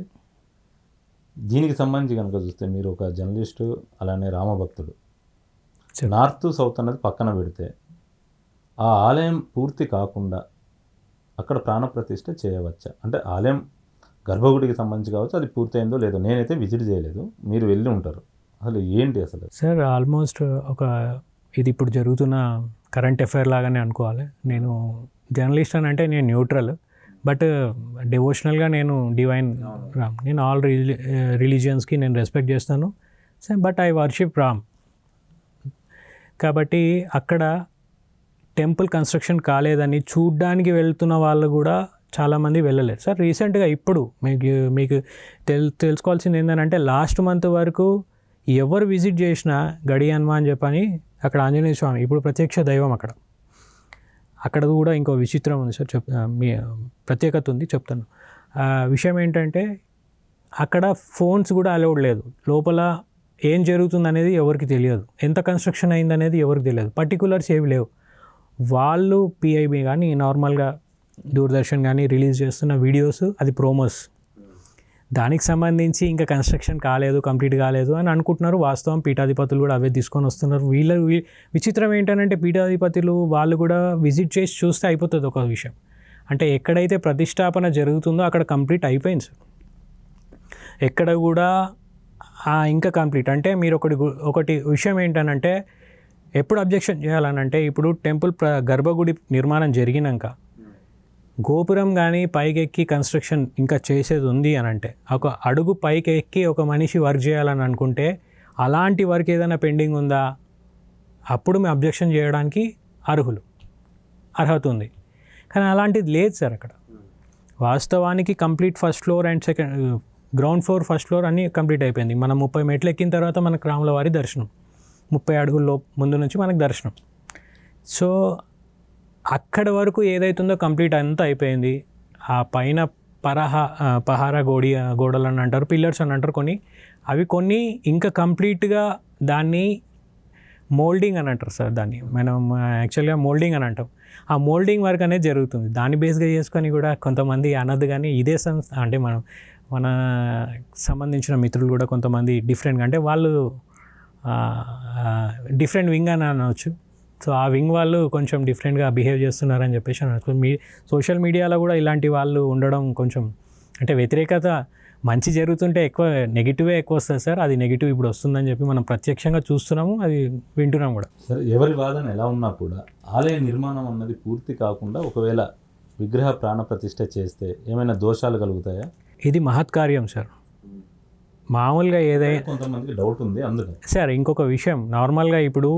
దీనికి సంబంధించి కనుక చూస్తే మీరు ఒక జర్నలిస్టు, అలానే రామభక్తుడు, నార్త్ సౌత్ అన్నది పక్కన పెడితే ఆ ఆలయం పూర్తి కాకుండా అక్కడ ప్రాణప్రతిష్ఠ చేయవచ్చా? అంటే ఆలయం గర్భగుడికి సంబంధించి కావచ్చు, అది పూర్తయిందో లేదో. నేనైతే విజిట్ చేయలేదు, మీరు వెళ్ళి ఉంటారు. అసలు ఏంటి అసలు సార్? ఆల్మోస్ట్ ఇది ఇప్పుడు జరుగుతున్న కరెంట్ అఫైర్ లాగానే అనుకోవాలి. నేను జర్నలిస్ట్ అని అంటే నేను న్యూట్రల్, బట్ డివోషనల్గా నేను డివైన్ రామ్, నేను ఆల్ రిలీజియన్స్కి నేను రెస్పెక్ట్ చేస్తాను. But I worship Ram. కాబట్టి అక్కడ టెంపుల్ కన్స్ట్రక్షన్ కాలేదని చూడ్డానికి వెళ్తున్న వాళ్ళు కూడా చాలామంది వెళ్ళలేదు సార్. రీసెంట్గా ఇప్పుడు మీకు తెలుసుకోవాల్సింది ఏంటంటే లాస్ట్ మంత్ వరకు ఎవరు విజిట్ చేసినా గడి హనుమాన్ అని చెప్పని అక్కడ ఆంజనేయ స్వామి ఇప్పుడు ప్రత్యక్ష దైవం. అక్కడ కూడా ఇంకో విచిత్రం ఉంది సార్, మీ ప్రత్యేకత ఉంది, చెప్తాను. విషయం ఏంటంటే అక్కడ ఫోన్స్ కూడా అలౌడ్ లేదు. లోపల ఏం జరుగుతుంది అనేది ఎవరికి తెలియదు, ఎంత కన్స్ట్రక్షన్ అయిందనేది ఎవరికి తెలియదు, పర్టికులర్స్ ఏవి లేవు. వాళ్ళు పిఐబి కానీ నార్మల్గా దూరదర్శన్ కానీ రిలీజ్ చేస్తున్న వీడియోస్, అది ప్రోమోస్. దానికి సంబంధించి ఇంకా కన్స్ట్రక్షన్ కాలేదు, కంప్లీట్ కాలేదు అని అనుకుంటున్నారు. వాస్తవం పీఠాధిపతులు కూడా అవే తీసుకొని వస్తున్నారు. విచిత్రం ఏంటంటే పీఠాధిపతులు వాళ్ళు కూడా విజిట్ చేసి చూస్తే అయిపోతుంది ఒక విషయం. అంటే ఎక్కడైతే ప్రతిష్టాపన జరుగుతుందో అక్కడ కంప్లీట్ అయిపోయింది సార్. ఎక్కడ కూడా ఇంకా కంప్లీట్ అంటే మీరు ఒకటి విషయం ఏంటనంటే ఎప్పుడు అబ్జెక్షన్ చేయాలనంటే ఇప్పుడు టెంపుల్ గర్భగుడి నిర్మాణం జరిగినాక గోపురం కానీ పైకెక్కి కన్స్ట్రక్షన్ ఇంకా చేసేది ఉంది అని అంటే ఒక అడుగు పైకి ఎక్కి ఒక మనిషి వర్క్ చేయాలని అనుకుంటే అలాంటి వర్క్ ఏదైనా పెండింగ్ ఉందా అప్పుడు మేము అబ్జెక్షన్ చేయడానికి అర్హత ఉంది. కానీ అలాంటిది లేదు సార్ అక్కడ. వాస్తవానికి complete first floor and ground floor first floor అన్నీ కంప్లీట్ అయిపోయింది. మనం 30 మెట్లు ఎక్కిన తర్వాత మనకు రాముల వారి దర్శనం, 30 అడుగుల్లో ముందు నుంచి మనకు దర్శనం. సో అక్కడ వరకు ఏదైతుందో కంప్లీట్ అంతా అయిపోయింది. ఆ పైన పహారా గోడలు అని అంటారు, పిల్లర్స్ అని అంటారు కొన్ని ఇంకా కంప్లీట్గా దాన్ని మోల్డింగ్ అని అంటారు సార్. దాన్ని మనం యాక్చువల్గా మోల్డింగ్ అని అంటాం. ఆ మోల్డింగ్ వర్క్ అనేది జరుగుతుంది. దాన్ని బేస్గా చేసుకొని కూడా కొంతమంది అనద్దు, కానీ ఇదే సంస్థ అంటే మన సంబంధించిన మిత్రులు కూడా కొంతమంది డిఫరెంట్గా అంటే వాళ్ళు డిఫరెంట్ వింగ్ అని అనవచ్చు. సో ఆ వింగ్ వాళ్ళు కొంచెం డిఫరెంట్గా బిహేవ్ చేస్తున్నారని చెప్పేసి అనవచ్చు. సోషల్ మీడియాలో కూడా ఇలాంటి వాళ్ళు ఉండడం కొంచెం అంటే వ్యతిరేకత మంచి జరుగుతుంటే ఎక్కువ నెగిటివే ఎక్కువ వస్తుంది సార్. అది నెగిటివ్ ఇప్పుడు వస్తుందని చెప్పి మనం ప్రత్యక్షంగా చూస్తున్నాము, అది వింటున్నాం కూడా. సార్ ఎవరి వాదన ఎలా ఉన్నా కూడా ఆలయ నిర్మాణం అన్నది పూర్తి కాకుండా ఒకవేళ విగ్రహ ప్రాణ ప్రతిష్ఠ చేస్తే ఏమైనా దోషాలు కలుగుతాయా? ఇది మహత్కార్యం సార్. మామూలుగా ఏదైనా కొంతమందికి డౌట్ ఉంది అందుకని. సార్ ఇంకొక విషయం, నార్మల్గా ఇప్పుడు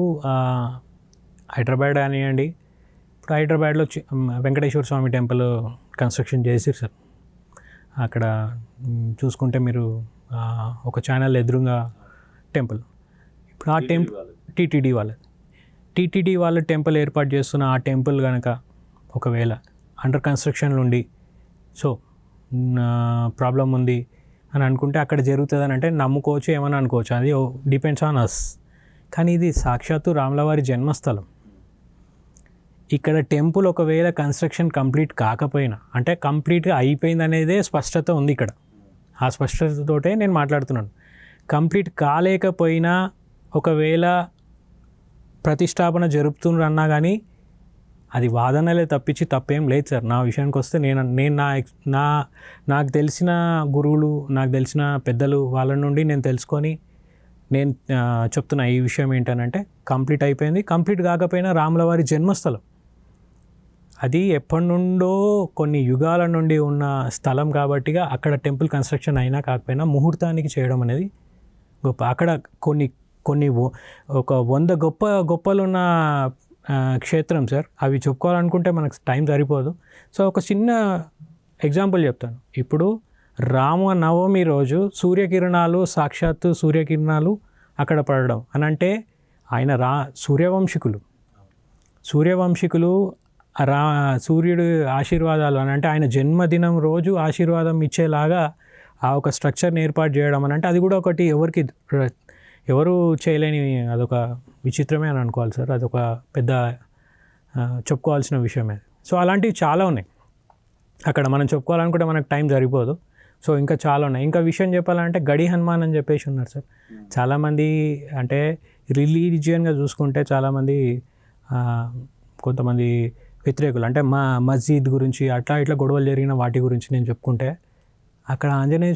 హైదరాబాద్ అనియండి, ఇప్పుడు హైదరాబాద్లో వెంకటేశ్వర స్వామి టెంపుల్ కన్స్ట్రక్షన్ చేసారు సార్. అక్కడ చూసుకుంటే మీరు ఒక ఛానల్ ఎదురుగా టెంపుల్, ఇప్పుడు ఆ టీటీడీ వాళ్ళ టెంపుల్ ఏర్పాటు చేస్తున్న ఆ టెంపుల్ కనుక ఒకవేళ అండర్ కన్స్ట్రక్షన్లో ఉండి సో ప్రాబ్లం ఉంది అని అనుకుంటే అక్కడ జరుగుతుందని అంటే నమ్ముకోవచ్చు, ఏమని అనుకోవచ్చు, అది డిపెండ్స్ ఆన్ అస్. కానీ ఇది సాక్షాత్తు రాములవారి జన్మస్థలం. ఇక్కడ టెంపుల్ ఒకవేళ కన్స్ట్రక్షన్ కంప్లీట్ కాకపోయినా అంటే కంప్లీట్గా అయిపోయింది అనేదే స్పష్టత ఉంది ఇక్కడ. ఆ స్పష్టతతోటే నేను మాట్లాడుతున్నాను. కంప్లీట్ కాలేకపోయినా ఒకవేళ ప్రతిష్టాపన జరుపుతున్నా కానీ అది వాదనలే తప్పించి తప్పేం లేదు సార్. నా విషయానికి వస్తే నేను నాకు తెలిసిన గురువులు, నాకు తెలిసిన పెద్దలు వాళ్ళ నుండి నేను తెలుసుకొని నేను చెప్తున్నా ఈ విషయం ఏంటనంటే కంప్లీట్ అయిపోయింది. కంప్లీట్ కాకపోయినా రాములవారి జన్మస్థలం అది ఎప్పటి నుండో కొన్ని యుగాల నుండి ఉన్న స్థలం కాబట్టిగా అక్కడ టెంపుల్ కన్స్ట్రక్షన్ అయినా కాకపోయినా ముహూర్తానికి చేయడం అనేది గొప్ప. అక్కడ కొన్ని ఒక 100 గొప్పలున్న క్షేత్రం సార్. అవి చెప్పుకోవాలనుకుంటే మనకు టైం సరిపోదు. సో ఒక చిన్న ఎగ్జాంపుల్ చెప్తాను. ఇప్పుడు రామనవమి రోజు సాక్షాత్తు సూర్యకిరణాలు అక్కడ పడడం అని అంటే ఆయన సూర్యవంశికులు సూర్యుడు ఆశీర్వాదాలు అని అంటే ఆయన జన్మదినం రోజు ఆశీర్వాదం ఇచ్చేలాగా ఆ ఒక స్ట్రక్చర్ని ఏర్పాటు చేయడం అని అంటే అది కూడా ఒకటి ఎవరు చేయలేని అదొక విచిత్రమే అని అనుకోవాలి సార్. అదొక పెద్ద చెప్పుకోవాల్సిన విషయమే. సో అలాంటివి చాలా ఉన్నాయి అక్కడ. మనం చెప్పుకోవాలనుకుంటే మనకు టైం సరిపోదు. సో ఇంకా చాలా ఉన్నాయి. ఇంకా విషయం చెప్పాలంటే గడి హనుమాన్ అని చెప్పేసి ఉన్నారు సార్. చాలామంది అంటే రిలీజియన్గా చూసుకుంటే చాలామంది కొంతమంది వ్యతిరేకులు అంటే మా మస్జిద్ గురించి ఇట్లా గొడవలు జరిగిన వాటి గురించి నేను చెప్పుకుంటే అక్కడ ఆంజనేయ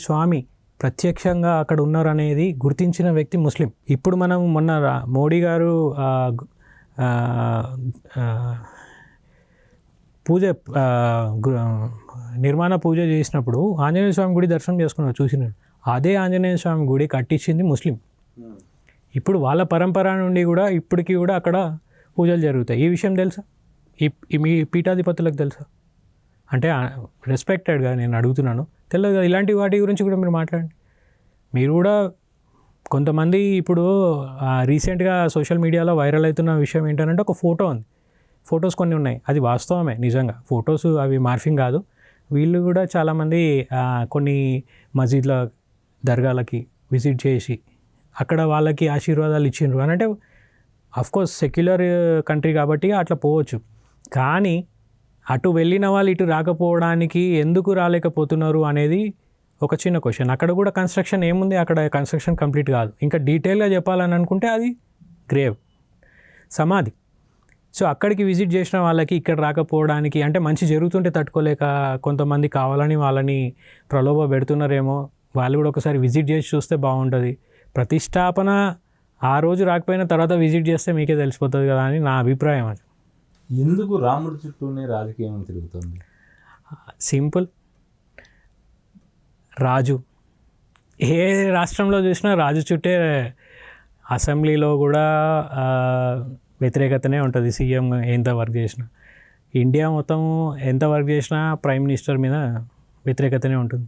స్వామి ప్రత్యక్షంగా అక్కడ ఉన్నారు అనేది గుర్తించిన వ్యక్తి ముస్లిం. ఇప్పుడు మనం మొన్న మోడీ గారు నిర్మాణ పూజ చేసినప్పుడు ఆంజనేయ స్వామి గుడి దర్శనం చేసుకున్నారు, చూసినాడు. అదే ఆంజనేయ స్వామి గుడి కట్టించింది ముస్లిం. ఇప్పుడు వాళ్ళ పరంపర నుండి కూడా ఇప్పటికీ కూడా అక్కడ పూజలు జరుగుతాయి. ఈ విషయం తెలుసా? మీ పీఠాధిపతులకు తెలుసా? అంటే రెస్పెక్టెడ్గా నేను అడుగుతున్నాను, తెలియదు కదా. ఇలాంటి వాటి గురించి కూడా మీరు మాట్లాడండి. మీరు కూడా కొంతమంది ఇప్పుడు రీసెంట్గా సోషల్ మీడియాలో వైరల్ అవుతున్న విషయం ఏంటంటే ఒక ఫోటో ఉంది, ఫొటోస్ కొన్ని ఉన్నాయి, అది వాస్తవమే నిజంగా. ఫొటోస్ అవి మార్ఫింగ్ కాదు. వీళ్ళు కూడా చాలామంది కొన్ని మస్జిద్ల దర్గాలకి విజిట్ చేసి అక్కడ వాళ్ళకి ఆశీర్వాదాలు ఇచ్చిండ్రు అని అంటే అఫ్కోర్స్ సెక్యులర్ కంట్రీ కాబట్టి అట్లా పోవచ్చు. కానీ అటు వెళ్ళిన వాళ్ళు ఇటు రాకపోవడానికి ఎందుకు రాలేకపోతున్నారు అనేది ఒక చిన్న క్వశ్చన్. అక్కడ కూడా కన్స్ట్రక్షన్ ఏముంది, అక్కడ కన్స్ట్రక్షన్ కంప్లీట్ కాదు. ఇంకా డీటెయిల్గా చెప్పాలని అనుకుంటే అది గ్రేవ్ సమాధి. సో అక్కడికి విజిట్ చేసిన వాళ్ళకి ఇక్కడ రాకపోవడానికి అంటే మంచి జరుగుతుంటే తట్టుకోలేక కొంతమంది కావాలని వాళ్ళని ప్రలోభ పెడుతున్నారేమో వాళ్ళు కూడా ఒకసారి విజిట్ చేసి చూస్తే బాగుంటుంది. ప్రతిష్టాపన ఆ రోజు రాకపోయినా తర్వాత విజిట్ చేస్తే మీకే తెలిసిపోతుంది కదా అని నా అభిప్రాయం. అది ఎందుకు రాముడి చుట్టూనే రాజకీయం తిరుగుతుంది? సింపుల్. రాజు ఏ రాష్ట్రంలో చూసినా రాజు చుట్టే, అసెంబ్లీలో కూడా వ్యతిరేకతనే ఉంటుంది. సీఎం ఎంత వర్క్ చేసినా, ఇండియా మొత్తం ఎంత వర్క్ చేసినా ప్రైమ్ మినిస్టర్ మీద వ్యతిరేకతనే ఉంటుంది.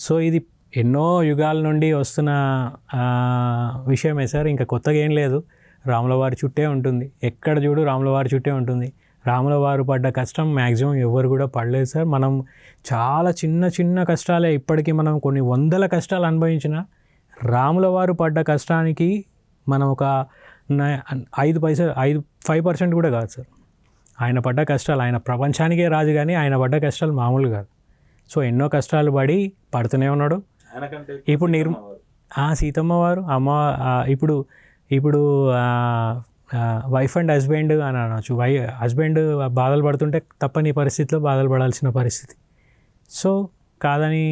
సో ఇది ఎన్నో యుగాల నుండి వస్తున్న విషయమే సార్. ఇంకా కొత్తగా ఏం లేదు. రాముల వారి చుట్టే ఉంటుంది. ఎక్కడ చూడు రాముల వారి చుట్టే ఉంటుంది. రాముల వారు పడ్డ కష్టం మ్యాక్సిమం ఎవరు కూడా పడలేదు సార్. మనం చాలా చిన్న చిన్న కష్టాలే, ఇప్పటికీ మనం కొన్ని వందల కష్టాలు అనుభవించిన రాముల వారు పడ్డ కష్టానికి మనం ఒక 5% కూడా కాదు సార్. ఆయన పడ్డ కష్టాలు, ఆయన ప్రపంచానికే రాజు కానీ ఆయన పడ్డ కష్టాలు మామూలు కాదు. సో ఎన్నో కష్టాలు పడుతూనే ఉన్నాడు. ఇప్పుడు సీతమ్మ వారు అమ్మ ఇప్పుడు వైఫ్ అండ్ హస్బెండ్ అని అనవచ్చు. హస్బెండ్ బాధలు పడుతుంటే తప్పని పరిస్థితిలో బాధలు పడాల్సిన పరిస్థితి. సో కాదని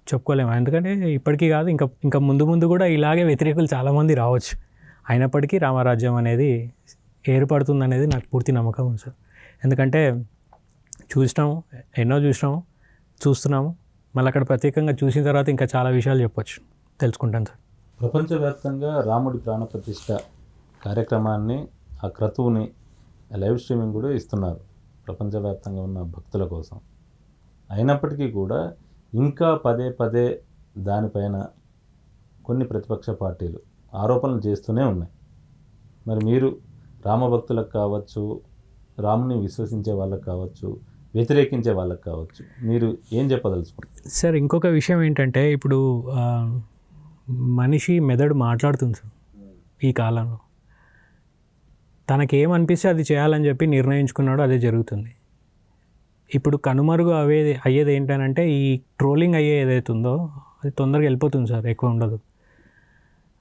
చెప్పుకోలేము. ఎందుకంటే ఇప్పటికీ కాదు, ఇంకా ముందు కూడా ఇలాగే వ్యతిరేకులు చాలామంది రావచ్చు. అయినప్పటికీ రామరాజ్యం అనేది ఏర్పడుతుంది అనేది నాకు పూర్తి నమ్మకం ఉంది సార్. ఎందుకంటే ఎన్నో చూస్తున్నాము. మళ్ళీ అక్కడ ప్రత్యేకంగా చూసిన తర్వాత ఇంకా చాలా విషయాలు చెప్పొచ్చు, తెలుసుకుంటాను సార్. ప్రపంచవ్యాప్తంగా రాముడి ప్రాణప్రతిష్ఠ కార్యక్రమాన్ని, ఆ క్రతువుని లైవ్ స్ట్రీమింగ్ కూడా ఇస్తున్నారు ప్రపంచవ్యాప్తంగా ఉన్న భక్తుల కోసం. అయినప్పటికీ కూడా ఇంకా పదే దానిపైన కొన్ని ప్రతిపక్ష పార్టీలు ఆరోపణలు చేస్తూనే ఉన్నాయి. మరి మీరు రామభక్తులకు కావచ్చు, రాముని విశ్వసించే వాళ్ళకు కావచ్చు, వ్యతిరేకించే వాళ్ళకి కావచ్చు, మీరు ఏం చెప్పదలుచుకుంటారు? సార్ ఇంకొక విషయం ఏంటంటే, ఇప్పుడు మనిషి మెదడు మాట్లాడుతుంది సార్. ఈ కాలంలో తనకేమనిపిస్తే అది చేయాలని చెప్పి నిర్ణయించుకున్నాడు, అదే జరుగుతుంది. ఇప్పుడు కనుమరుగు అయ్యేది ఏంటంటే, ఈ ట్రోలింగ్ ఏదైతే ఉందో అది తొందరగా వెళ్ళిపోతుంది సార్, ఎక్కువ ఉండదు.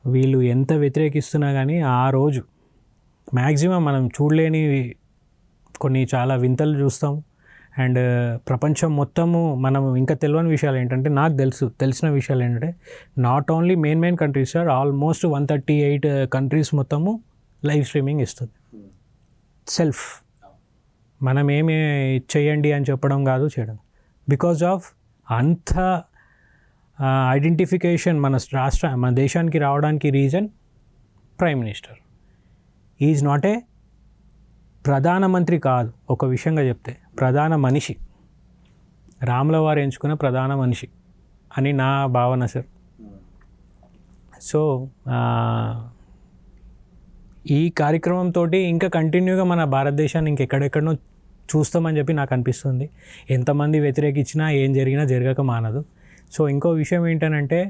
వీళ్ళు ఎంత వ్యతిరేకిస్తున్నా కానీ ఆ రోజు మ్యాక్సిమం మనం చూడలేని కొన్ని చాలా వింతలు చూస్తాం. అండ్ ప్రపంచం మొత్తము మనం ఇంకా తెలియని విషయాలు ఏంటంటే, నాకు తెలిసిన విషయాలు ఏంటంటే, not only main countries sir, almost 138 countries మొత్తము లైవ్ స్ట్రీమింగ్ ఇస్తుంది. సెల్ఫ్ మనం ఏమి చేయండి అని చెప్పడం కాదు, చేయడం. బికాజ్ ఆఫ్ అంత ఐడెంటిఫికేషన్ మన దేశానికి రావడానికి reason prime minister. Is not a ప్రధానమంత్రి కాదు, ఒక విషయంగా చెప్తే ప్రధాన మనిషి, రాముల వారు ఎంచుకున్న ప్రధాన మనిషి అని నా భావన సార్. సో ఈ కార్యక్రమంతో ఇంకా కంటిన్యూగా మన భారతదేశాన్ని ఇంకెక్కడెక్కడనో చూస్తామని చెప్పి నాకు అనిపిస్తుంది. ఎంతమంది వ్యతిరేకించినా ఏం జరిగినా జరగక మానదు. సో ఇంకో విషయం ఏంటనంటే,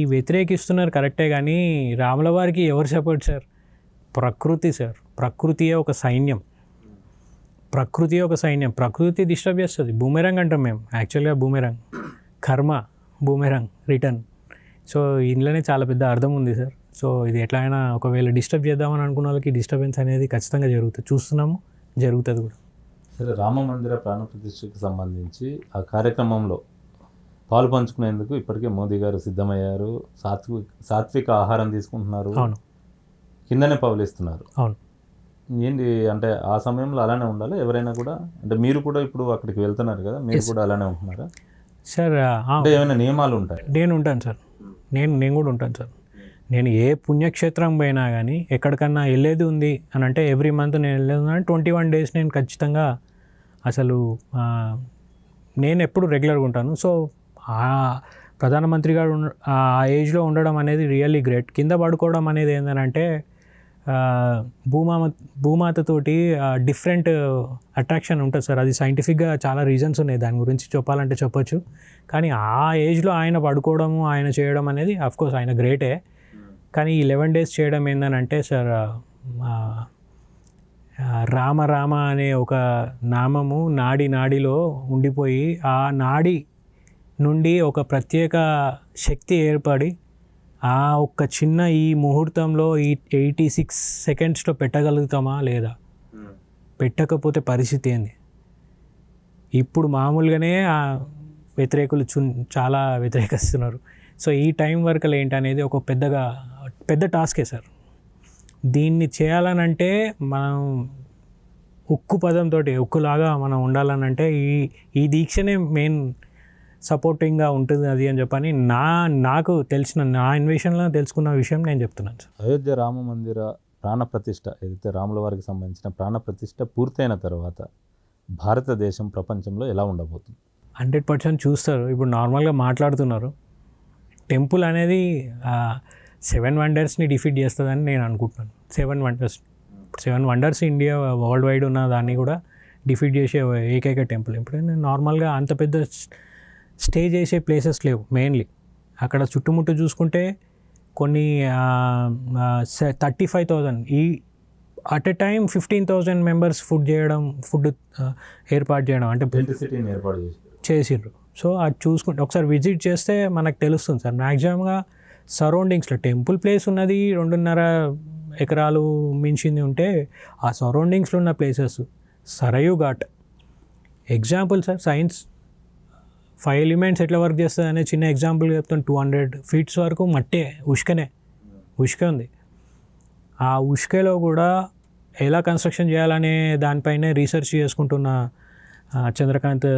ఈ వ్యతిరేకిస్తున్నారు కరెక్టే కానీ రాముల వారికి ఎవరు సపోర్ట్ సార్? ప్రకృతి సార్. ప్రకృతియే ఒక సైన్యం. ప్రకృతి డిస్టర్బ్ చేస్తుంది. బూమెరంగ్ అంటాం మేము, యాక్చువల్గా బూమెరంగ్ కర్మ, బూమెరంగ్ రిటర్న్. సో ఇందులోనే చాలా పెద్ద అర్థం ఉంది సార్. సో ఇది ఎట్లా అయినా ఒకవేళ డిస్టర్బ్ చేద్దామని అనుకున్న వాళ్ళకి డిస్టర్బెన్స్ అనేది ఖచ్చితంగా జరుగుతుంది, చూస్తున్నాము, జరుగుతుంది కూడా. సరే, రామ మందిర ప్రాణప్రతిష్ఠకు సంబంధించి ఆ కార్యక్రమంలో పాలు పంచుకునేందుకు ఇప్పటికే మోదీ గారు సిద్ధమయ్యారు. సాత్విక ఆహారం తీసుకుంటున్నారు. అవును, కిందనే పవలిస్తున్నారు. అవును. ఏంటి అంటే ఆ సమయంలో అలానే ఉండాలి ఎవరైనా కూడా? అంటే మీరు కూడా ఇప్పుడు అక్కడికి వెళ్తున్నారు కదా, మీరు కూడా అలానే ఉంటున్నారా సార్? అంటే ఏమైనా నియమాలు ఉంటాయి? నేను ఉంటాను సార్, నేను కూడా ఉంటాను సార్. నేను ఏ పుణ్యక్షేత్రం పోయినా కానీ ఎక్కడికన్నా వెళ్ళేది ఉంది అని అంటే ఎవ్రీ మంత్ నేను వెళ్ళేది 21 days నేను ఖచ్చితంగా అసలు నేను ఎప్పుడు రెగ్యులర్గా ఉంటాను. సో ప్రధానమంత్రి గారు ఆ ఏజ్లో ఉండడం అనేది రియల్లీ గ్రేట్. కింద పడుకోవడం అనేది ఏంటంటే భూమాతతోటి డిఫరెంట్ అట్రాక్షన్ ఉంటుంది సార్. అది సైంటిఫిక్గా చాలా రీజన్స్ ఉన్నాయి, దాని గురించి చెప్పాలంటే చెప్పొచ్చు. కానీ ఆ ఏజ్లో ఆయన పడుకోవడము, ఆయన చేయడం అనేది అఫ్కోర్స్ ఆయన గ్రేటే. కానీ ఈ 11 days చేయడం ఏంటంటే సార్, రామ అనే ఒక నామము నాడిలో ఉండిపోయి ఆ నాడి నుండి ఒక ప్రత్యేక శక్తి ఏర్పడి ఆ ఒక్క చిన్న ఈ ముహూర్తంలో ఈ 86 secondsలో పెట్టగలుగుతామా లేదా? పెట్టకపోతే పరిస్థితి ఏంది? ఇప్పుడు మామూలుగానే వ్యతిరేకులు చాలా వ్యతిరేకిస్తున్నారు. సో ఈ టైం వర్క్లు ఏంటనేది ఒక పెద్ద టాస్కే సార్. దీన్ని చేయాలనంటే మనం ఉక్కు పదంతో ఉక్కులాగా మనం ఉండాలనంటే ఈ దీక్షనే మెయిన్ సపోర్టింగ్గా ఉంటుంది అది అని చెప్పని నాకు తెలిసిన నా అన్వేషణలో తెలుసుకున్న విషయం నేను చెప్తున్నాను సార్. అయోధ్య రామ మందిర ప్రాణప్రతిష్ఠ ఏదైతే రాముల వారికి సంబంధించిన ప్రాణప్రతిష్ఠ పూర్తయిన తర్వాత భారతదేశం ప్రపంచంలో ఎలా ఉండబోతుంది? 100% చూస్తారు. ఇప్పుడు నార్మల్గా మాట్లాడుతున్నారు, టెంపుల్ అనేది 7 వండర్స్ని డిఫీట్ చేస్తుందని నేను అనుకుంటున్నాను. 7 వండర్స్ ఇండియా వరల్డ్ వైడ్ ఉన్న దాన్ని కూడా డిఫీట్ చేసే ఏకైక టెంపుల్. ఇప్పుడు నార్మల్గా అంత పెద్ద స్టే చేసే ప్లేసెస్ లేవు. మెయిన్లీ అక్కడ చుట్టుముట్టు చూసుకుంటే కొన్ని 35,000 at a time 15,000 members food ఏర్పాటు చేయడం అంటే సిటీని ఏర్పాటు చేసిండ్రు. సో అది చూసుకుంటే ఒకసారి విజిట్ చేస్తే మనకు తెలుస్తుంది సార్. మ్యాక్సిమంగా సరౌండింగ్స్లో టెంపుల్ ప్లేస్ ఉన్నది 2.5 ఎకరాలు మించింది ఉంటే ఆ సరౌండింగ్స్లో ఉన్న places Sarayu ghat example sir. Science 5 elements ఎట్లా వర్క్ చేస్తుంది అనే చిన్న ఎగ్జాంపుల్ చెప్తాను. 200 ఫీట్స్ వరకు మట్టే ఉష్క ఉంది. ఆ ఉష్కలో కూడా ఎలా కన్స్ట్రక్షన్ చేయాలనే దానిపైనే రీసెర్చ్ చేసుకుంటున్న చంద్రకాంత్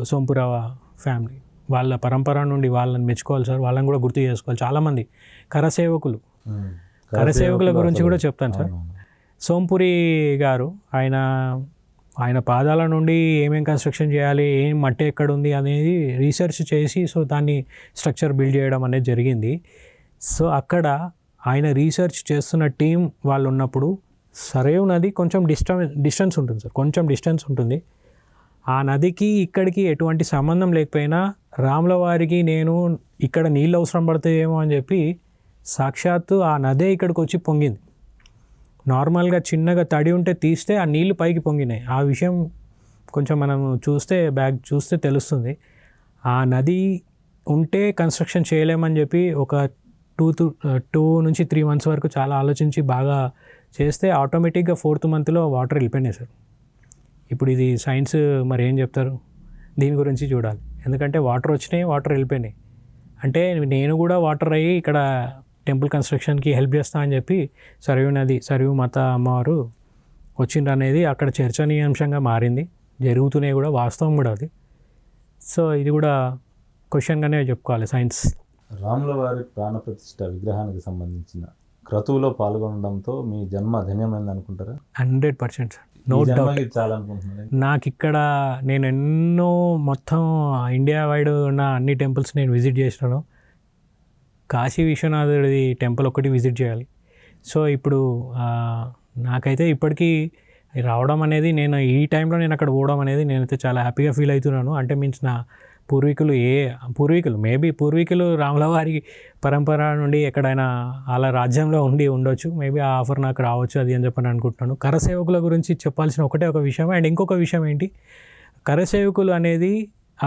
సోంపురావ ఫ్యామిలీ వాళ్ళ పరంపర నుండి వాళ్ళని మెచ్చుకోవాలి సార్. వాళ్ళని కూడా గుర్తు చేసుకోవాలి. చాలామంది కరసేవకుల గురించి కూడా చెప్తాను సార్. సోంపురి గారు ఆయన పాదాల నుండి ఏమేం కన్స్ట్రక్షన్ చేయాలి, ఏం మట్టి ఎక్కడ ఉంది అనేది రీసెర్చ్ చేసి సో దాన్ని స్ట్రక్చర్ బిల్డ్ చేయడం అనేది జరిగింది. సో అక్కడ ఆయన రీసెర్చ్ చేస్తున్న టీం వాళ్ళు ఉన్నప్పుడు సరయూ నది కొంచెం డిస్టెన్స్ ఉంటుంది సార్. కొంచెం డిస్టెన్స్ ఉంటుంది. ఆ నదికి ఇక్కడికి ఎటువంటి సంబంధం లేకపోయినా రాముల వారికి నేను ఇక్కడ నీళ్ళు అవసరం పడతాయేమో అని చెప్పి సాక్షాత్తు ఆ నదే ఇక్కడికి వచ్చి పొంగింది. నార్మల్గా చిన్నగా తడి ఉంటే తీస్తే ఆ నీళ్లు పైకి పొంగినాయి. ఆ విషయం కొంచెం మనం చూస్తే తెలుస్తుంది. ఆ నది ఉంటే కన్స్ట్రక్షన్ చేయలేమని చెప్పి ఒక 2 నుంచి 3 months వరకు చాలా ఆలోచించి బాగా చేస్తే ఆటోమేటిక్గా 4th monthలో వాటర్ వెళ్ళిపోయినాయి సార్. ఇప్పుడు ఇది సైన్స్ మరి ఏం చెప్తారు దీని గురించి చూడాలి. ఎందుకంటే వాటర్ వచ్చినాయి, వాటర్ వెళ్ళిపోయినాయి. అంటే నేను కూడా వాటర్ అయ్యి ఇక్కడ టెంపుల్ కన్స్ట్రక్షన్కి హెల్ప్ చేస్తా అని చెప్పి సరయూ మాత అమ్మవారు వచ్చిండ్రు అనేది అక్కడ చర్చనీయాంశంగా మారింది. జరుగుతున్నాయి కూడా, వాస్తవం కూడా అది. సో ఇది కూడా క్వశ్చన్గానే చెప్పుకోవాలి సైన్స్. రాముల వారి ప్రాణప్రతిష్ఠ విగ్రహానికి సంబంధించిన క్రతువులో పాల్గొనడంతో మీ జన్మ ధన్యమైంది అనుకుంటారా? 100% సార్, నో డౌట్. చాలా అనుకుంటున్నాను. నాకు ఇక్కడ నేను ఎన్నో మొత్తం ఇండియా వైడ్ ఉన్న అన్ని టెంపుల్స్ నేను విజిట్ చేసినాను. కాశీ విశ్వనాథుడి టెంపుల్ ఒకటి విజిట్ చేయాలి. సో ఇప్పుడు నాకైతే ఇప్పటికీ రావడం అనేది నేను ఈ టైంలో నేను అక్కడ పోవడం అనేది నేనైతే చాలా హ్యాపీగా ఫీల్ అవుతున్నాను. అంటే మీన్స్ నా పూర్వీకులు రాముల వారి పరంపర నుండి ఎక్కడైనా అలా రాజ్యంలో ఉండొచ్చు. మేబీ ఆ ఆఫర్ నాకు రావచ్చు అది అని చెప్పని అనుకుంటున్నాను. కరసేవకుల గురించి చెప్పాల్సిన ఒక విషయం. అండ్ ఇంకొక విషయం ఏంటి, కరసేవకులు అనేది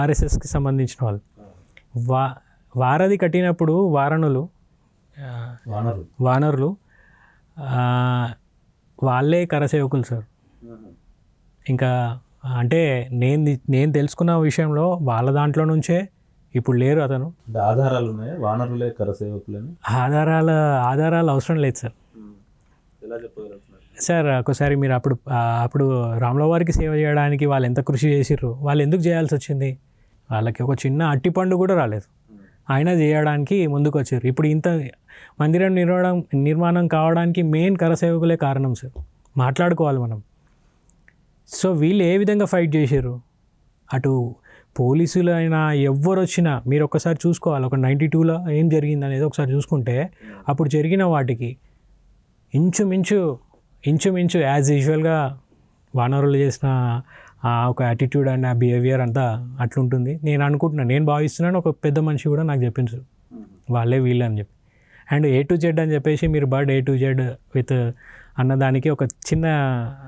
ఆర్ఎస్ఎస్కి సంబంధించిన వాళ్ళు. వారధి కట్టినప్పుడు వానరులు వాళ్ళే కరసేవకులు సార్. ఇంకా అంటే నేను తెలుసుకున్న విషయంలో వాళ్ళ దాంట్లో నుంచే ఇప్పుడు లేరు అతను. ఆధారాలు ఉన్నాయి, వానరులే కరసేవకులని. ఆధారాలు అవసరం లేదు సార్. ఎలా చెప్పగలుగుతున్నారు సార్? ఒకసారి మీరు అప్పుడు రాముల వారికి సేవ చేయడానికి వాళ్ళు ఎంత కృషి చేసిర్రు, వాళ్ళు ఎందుకు చేయాల్సి వచ్చింది? వాళ్ళకి ఒక చిన్న అట్టిపండు కూడా రాలేదు, ఆయన చేయడానికి ముందుకు వచ్చారు. ఇప్పుడు ఇంత మందిరం నిర్మాణం కావడానికి మెయిన్ కరసేవకులే కారణం సార్. మాట్లాడుకోవాలి మనం. సో వీళ్ళు ఏ విధంగా ఫైట్ చేశారు, అటు పోలీసులు అయినా ఎవ్వరు వచ్చినా మీరు ఒక్కసారి చూసుకోవాలి. ఒక 92లో ఏం జరిగింది అనేది ఒకసారి చూసుకుంటే అప్పుడు జరిగిన వాటికి ఇంచుమించు యాజ్ యూజువల్గా వానరులు చేసిన ఒక యాటిట్యూడ్ అండ్ ఆ బిహేవియర్ అంతా అట్లుంటుంది నేను అనుకుంటున్నాను. నేను భావిస్తున్నాను. ఒక పెద్ద మనిషి కూడా నాకు చెప్పింది వాళ్ళే వీళ్ళు అని చెప్పి. అండ్ A to Z అని చెప్పేసి మీరు bird A to Z with అన్నదానికి ఒక చిన్న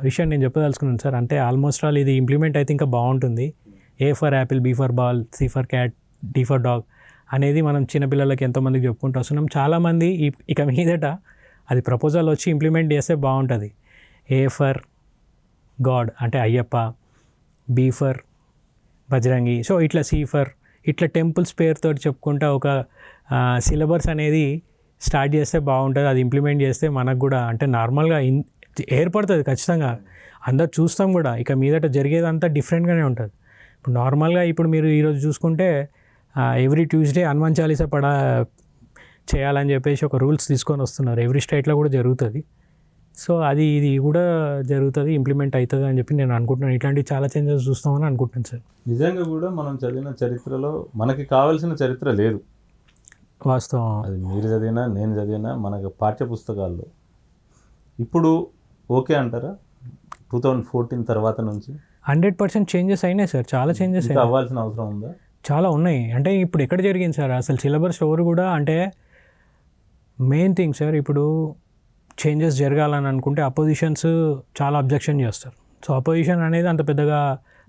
విషయం నేను చెప్పదలుచుకున్నాను సార్. అంటే ఆల్మోస్ట్ ఆల్ ఇది ఇంప్లిమెంట్ అయితే ఇంకా బాగుంటుంది. A for Apple, B for ball, C for cat, D for dog అనేది మనం చిన్నపిల్లలకి ఎంతోమందికి చెప్పుకుంటూ వస్తున్నాం. చాలామంది ఇక మీదట అది ప్రపోజల్ వచ్చి ఇంప్లిమెంట్ చేస్తే బాగుంటుంది. A for గాడ్ అంటే Ayyappa, B for Bajrangi. So ఇట్లా సీఫర్, ఇట్లా టెంపుల్స్ పేరుతో చెప్పుకుంటా ఒక సిలబస్ అనేది స్టార్ట్ చేస్తే బాగుంటుంది. అది ఇంప్లిమెంట్ చేస్తే మనకు కూడా అంటే నార్మల్గా ఏర్పడుతుంది ఖచ్చితంగా, అందరు చూస్తాం కూడా. ఇక మీదట జరిగేదంతా డిఫరెంట్గానే ఉంటుంది. ఇప్పుడు నార్మల్గా ఇప్పుడు మీరు ఈరోజు చూసుకుంటే ఎవ్రీ ట్యూస్డే హనుమాన్ చాలీసా చేయాలని చెప్పేసి ఒక రూల్స్ తీసుకొని వస్తున్నారు. ఎవ్రీ స్టేట్లో కూడా జరుగుతుంది. సో అది ఇది కూడా జరుగుతుంది, ఇంప్లిమెంట్ అవుతుంది అని చెప్పి నేను అనుకుంటున్నాను. ఇట్లాంటివి చాలా చేంజెస్ చూస్తామని అనుకుంటున్నాను సార్. నిజంగా కూడా మనం చదివిన చరిత్రలో మనకి కావాల్సిన చరిత్ర లేదు. వాస్తవం. అది మీరు చదివినా నేను చదివినా మనకు పాఠ్య పుస్తకాల్లో ఇప్పుడు ఓకే అంటారా? 2014 తర్వాత నుంచి 100% చేంజెస్ అయినాయి సార్, చాలా చేంజెస్ అయినాయి. అవ్వాల్సిన అవసరం ఉందా? చాలా ఉన్నాయి. అంటే ఇప్పుడు ఎక్కడ జరిగింది సార్ అసలు సిలబస్ ఎవరు కూడా అంటే మెయిన్ థింగ్ సార్, ఇప్పుడు చేంజెస్ జరగాలని అనుకుంటే అపోజిషన్స్ చాలా అబ్జెక్షన్ చేస్తారు. సో అపోజిషన్ అనేది అంత పెద్దగా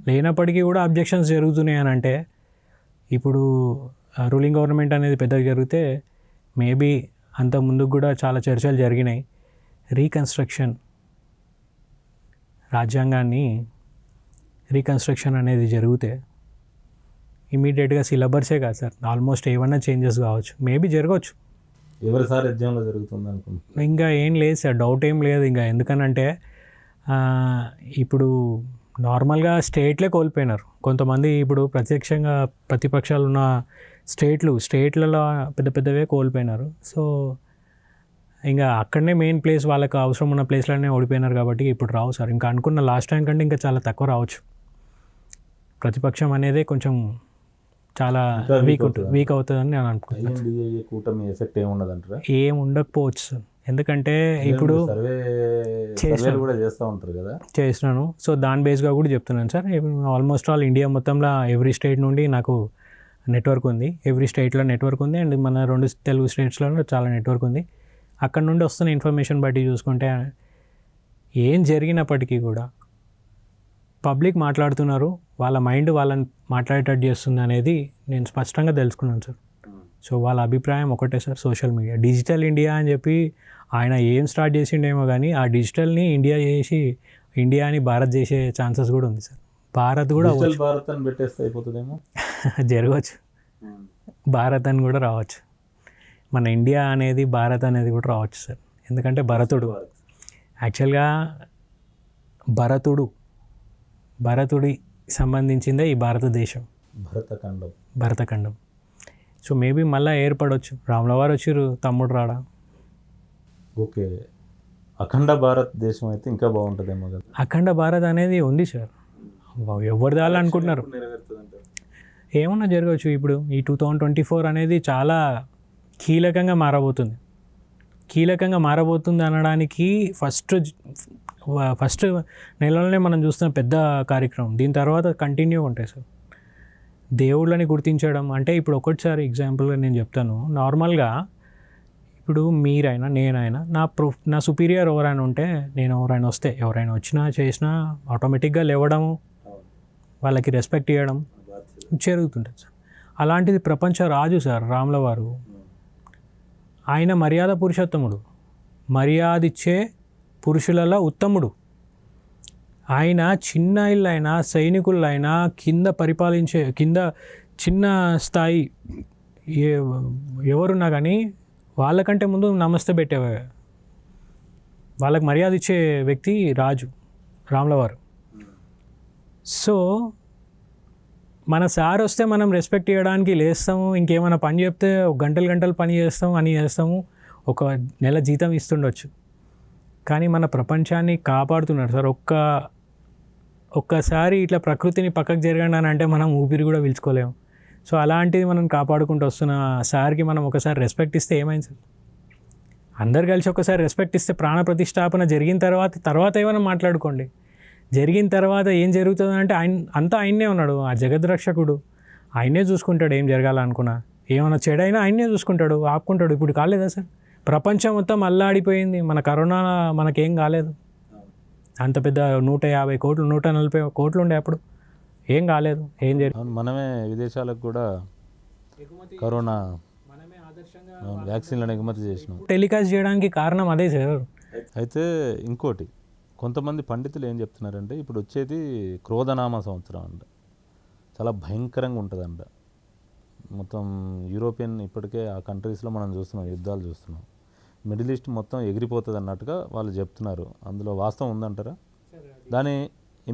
లేనప్పటికీ కూడా అబ్జెక్షన్స్ జరుగుతున్నాయి అని అంటే, ఇప్పుడు రూలింగ్ గవర్నమెంట్ అనేది పెద్దగా జరిగితే మేబీ అంత ముందుకు కూడా చాలా చర్చలు జరిగినాయి. రీకన్స్ట్రక్షన్, రాజ్యాంగాన్ని రీకన్స్ట్రక్షన్ అనేది జరిగితే ఇమీడియట్గా సిలబర్సే కాదు సార్, ఆల్మోస్ట్ ఏమన్నా చేంజెస్ కావచ్చు, మేబీ జరగవచ్చు. ఎవరి సార్ ఎగ్జామ్లో జరుగుతుంది అనుకుంటున్నాను. ఇంకా ఏం లేదు సార్, డౌట్ ఏం లేదు. ఇంకా ఎందుకనంటే ఇప్పుడు నార్మల్గా స్టేట్లే కోల్పోయినారు కొంతమంది. ఇప్పుడు ప్రత్యక్షంగా ప్రతిపక్షాలు ఉన్న స్టేట్లలో పెద్ద పెద్దవే కోల్పోయినారు. సో ఇంకా అక్కడనే మెయిన్ ప్లేస్, వాళ్ళకి అవసరం ఉన్న ప్లేస్లోనే ఓడిపోయినారు కాబట్టి ఇప్పుడు రావు సార్. ఇంకా అనుకున్న లాస్ట్ టైం కంటే ఇంకా చాలా తక్కువ రావచ్చు. ప్రతిపక్షం అనేది కొంచెం చాలా వీక్ అవుతుందని నేను అనుకుంటున్నాను. కూటమి ఎఫెక్ట్ ఏముండదంటారా? ఏం ఉండకపోవచ్చు సార్, ఎందుకంటే ఇప్పుడు కూడా చేస్తూ ఉంటారు కదా, చేసినాను. సో దాని బేస్గా కూడా చెప్తున్నాను సార్. ఆల్మోస్ట్ ఆల్ ఇండియా మొత్తంలో ఎవ్రీ స్టేట్ నుండి నాకు నెట్వర్క్ ఉంది, ఎవ్రీ స్టేట్లో నెట్వర్క్ ఉంది. అండ్ మన 2 తెలుగు స్టేట్స్లో చాలా నెట్వర్క్ ఉంది. అక్కడ నుండి వస్తున్న ఇన్ఫర్మేషన్ బట్టి చూసుకుంటే ఏం జరిగినప్పటికీ కూడా పబ్లిక్ మాట్లాడుతున్నారు, వాళ్ళ మైండ్ వాళ్ళని మాట్లాడేటట్టు చేస్తుంది అనేది నేను స్పష్టంగా తెలుసుకున్నాను సార్. సో వాళ్ళ అభిప్రాయం ఒకటే sir, social media digital India అని చెప్పి ఆయన ఏం స్టార్ట్ చేసిండేమో కానీ ఆ డిజిటల్ని ఇండియా చేసి ఇండియాని భారత్ చేసే ఛాన్సెస్ కూడా ఉంది సార్. భారత్ కూడా భారత్ అని పెట్టేస్తే అయిపోతుందేమో, జరగవచ్చు. భారత్ అని కూడా రావచ్చు, మన ఇండియా అనేది భారత్ అనేది కూడా రావచ్చు సార్. ఎందుకంటే భరతుడు యాక్చువల్గా భరతుడి సంబంధించిందే ఈ భారతదేశం, భరతఖండం. సో మేబీ మళ్ళీ ఏర్పడవచ్చు. రాముల వారు వచ్చిర్రు, తమ్ముడు రాడా. ఓకే, అఖండ భారతదేశం అయితే ఇంకా బాగుంటుందేమో కదా. అఖండ భారత్ అనేది ఉంది సార్, ఎవరు దాని అనుకుంటున్నారు. ఏమన్నా జరగవచ్చు. ఇప్పుడు ఈ 2024 అనేది చాలా కీలకంగా మారబోతుంది అనడానికి ఫస్ట్ నెలలోనే మనం చూస్తున్న పెద్ద కార్యక్రమం. దీని తర్వాత కంటిన్యూ ఉంటాయి సార్. దేవుళ్ళని గుర్తించడం అంటే ఇప్పుడు ఒకటిసారి ఎగ్జాంపుల్గా నేను చెప్తాను. నార్మల్గా ఇప్పుడు మీరైనా నేనైనా నా సుపీరియర్ ఎవరైనా ఉంటే, నేను ఎవరైనా వచ్చినా చేసినా ఆటోమేటిక్గా లేవడము, వాళ్ళకి రెస్పెక్ట్ ఇవ్వడం జరుగుతుంటుంది సార్. అలాంటిది ప్రపంచ రాజు సార్ రాముల వారు. ఆయన మర్యాద పురుషోత్తముడు, మర్యాదిచ్చే పురుషులలో ఉత్తముడు. ఆయన చిన్న ఇళ్ళైనా సైనికులైనా కింద చిన్న స్థాయి ఎవరున్నా కానీ వాళ్ళకంటే ముందు నమస్తే పెట్టేవా, వాళ్ళకి మర్యాద ఇచ్చే వ్యక్తి రాజు రాముల వారు. సో మన సార్ వస్తే మనం రెస్పెక్ట్ ఇవ్వడానికి లేస్తాము, ఇంకేమైనా పని చెప్తే గంటలు పని చేస్తాము, ఒక నెల జీతం ఇస్తుండొచ్చు. కానీ మన ప్రపంచాన్ని కాపాడుతున్నారు సార్. ఒక్కసారి ఇట్లా ప్రకృతిని పక్కకు జరగండి అని అంటే మనం ఊపిరి కూడా పీల్చుకోలేము. సో అలాంటిది మనం కాపాడుకుంటూ వస్తున్న సార్కి మనం ఒకసారి రెస్పెక్ట్ ఇస్తే ఏమైంది సార్? అందరు కలిసి ఒకసారి రెస్పెక్ట్ ఇస్తే ప్రాణ ప్రతిష్టాపన జరిగిన తర్వాత ఏమైనా మాట్లాడుకోండి. జరిగిన తర్వాత ఏం జరుగుతుంది అంటే ఆయన్నే ఉన్నాడు, ఆ జగద్రక్షకుడు. ఆయనే చూసుకుంటాడు ఏం జరగాలనుకున్నా. ఏమైనా చెడైనా ఆయన్నే చూసుకుంటాడు, ఆపుకుంటాడు. ఇప్పుడు కాలేదా సార్? ప్రపంచం మొత్తం అల్లాడిపోయింది. మన కరోనా మనకేం కాలేదు. అంత పెద్ద 150 కోట్లు 140 కోట్లు ఉండే అప్పుడు ఏం కాలేదు. ఏం జరిగింది? మనమే విదేశాలకు కూడా కరోనా వ్యాక్సిన్లను ఎగుమతి చేసినాం. టెలికాస్ట్ చేయడానికి కారణం అదే సార్. అయితే ఇంకోటి, కొంతమంది పండితులు ఏం చెప్తున్నారంటే ఇప్పుడు వచ్చేది క్రోధనామ సంవత్సరం అంట. చాలా భయంకరంగా ఉంటుందంట. మొత్తం యూరోపియన్ ఇప్పటికే ఆ కంట్రీస్లో మనం చూస్తున్నాం, యుద్ధాలు చూస్తున్నాం. మిడిల్ ఈస్ట్ మొత్తం ఎగిరిపోతుంది అన్నట్టుగా వాళ్ళు చెప్తున్నారు. అందులో వాస్తవం ఉందంటారా? దాని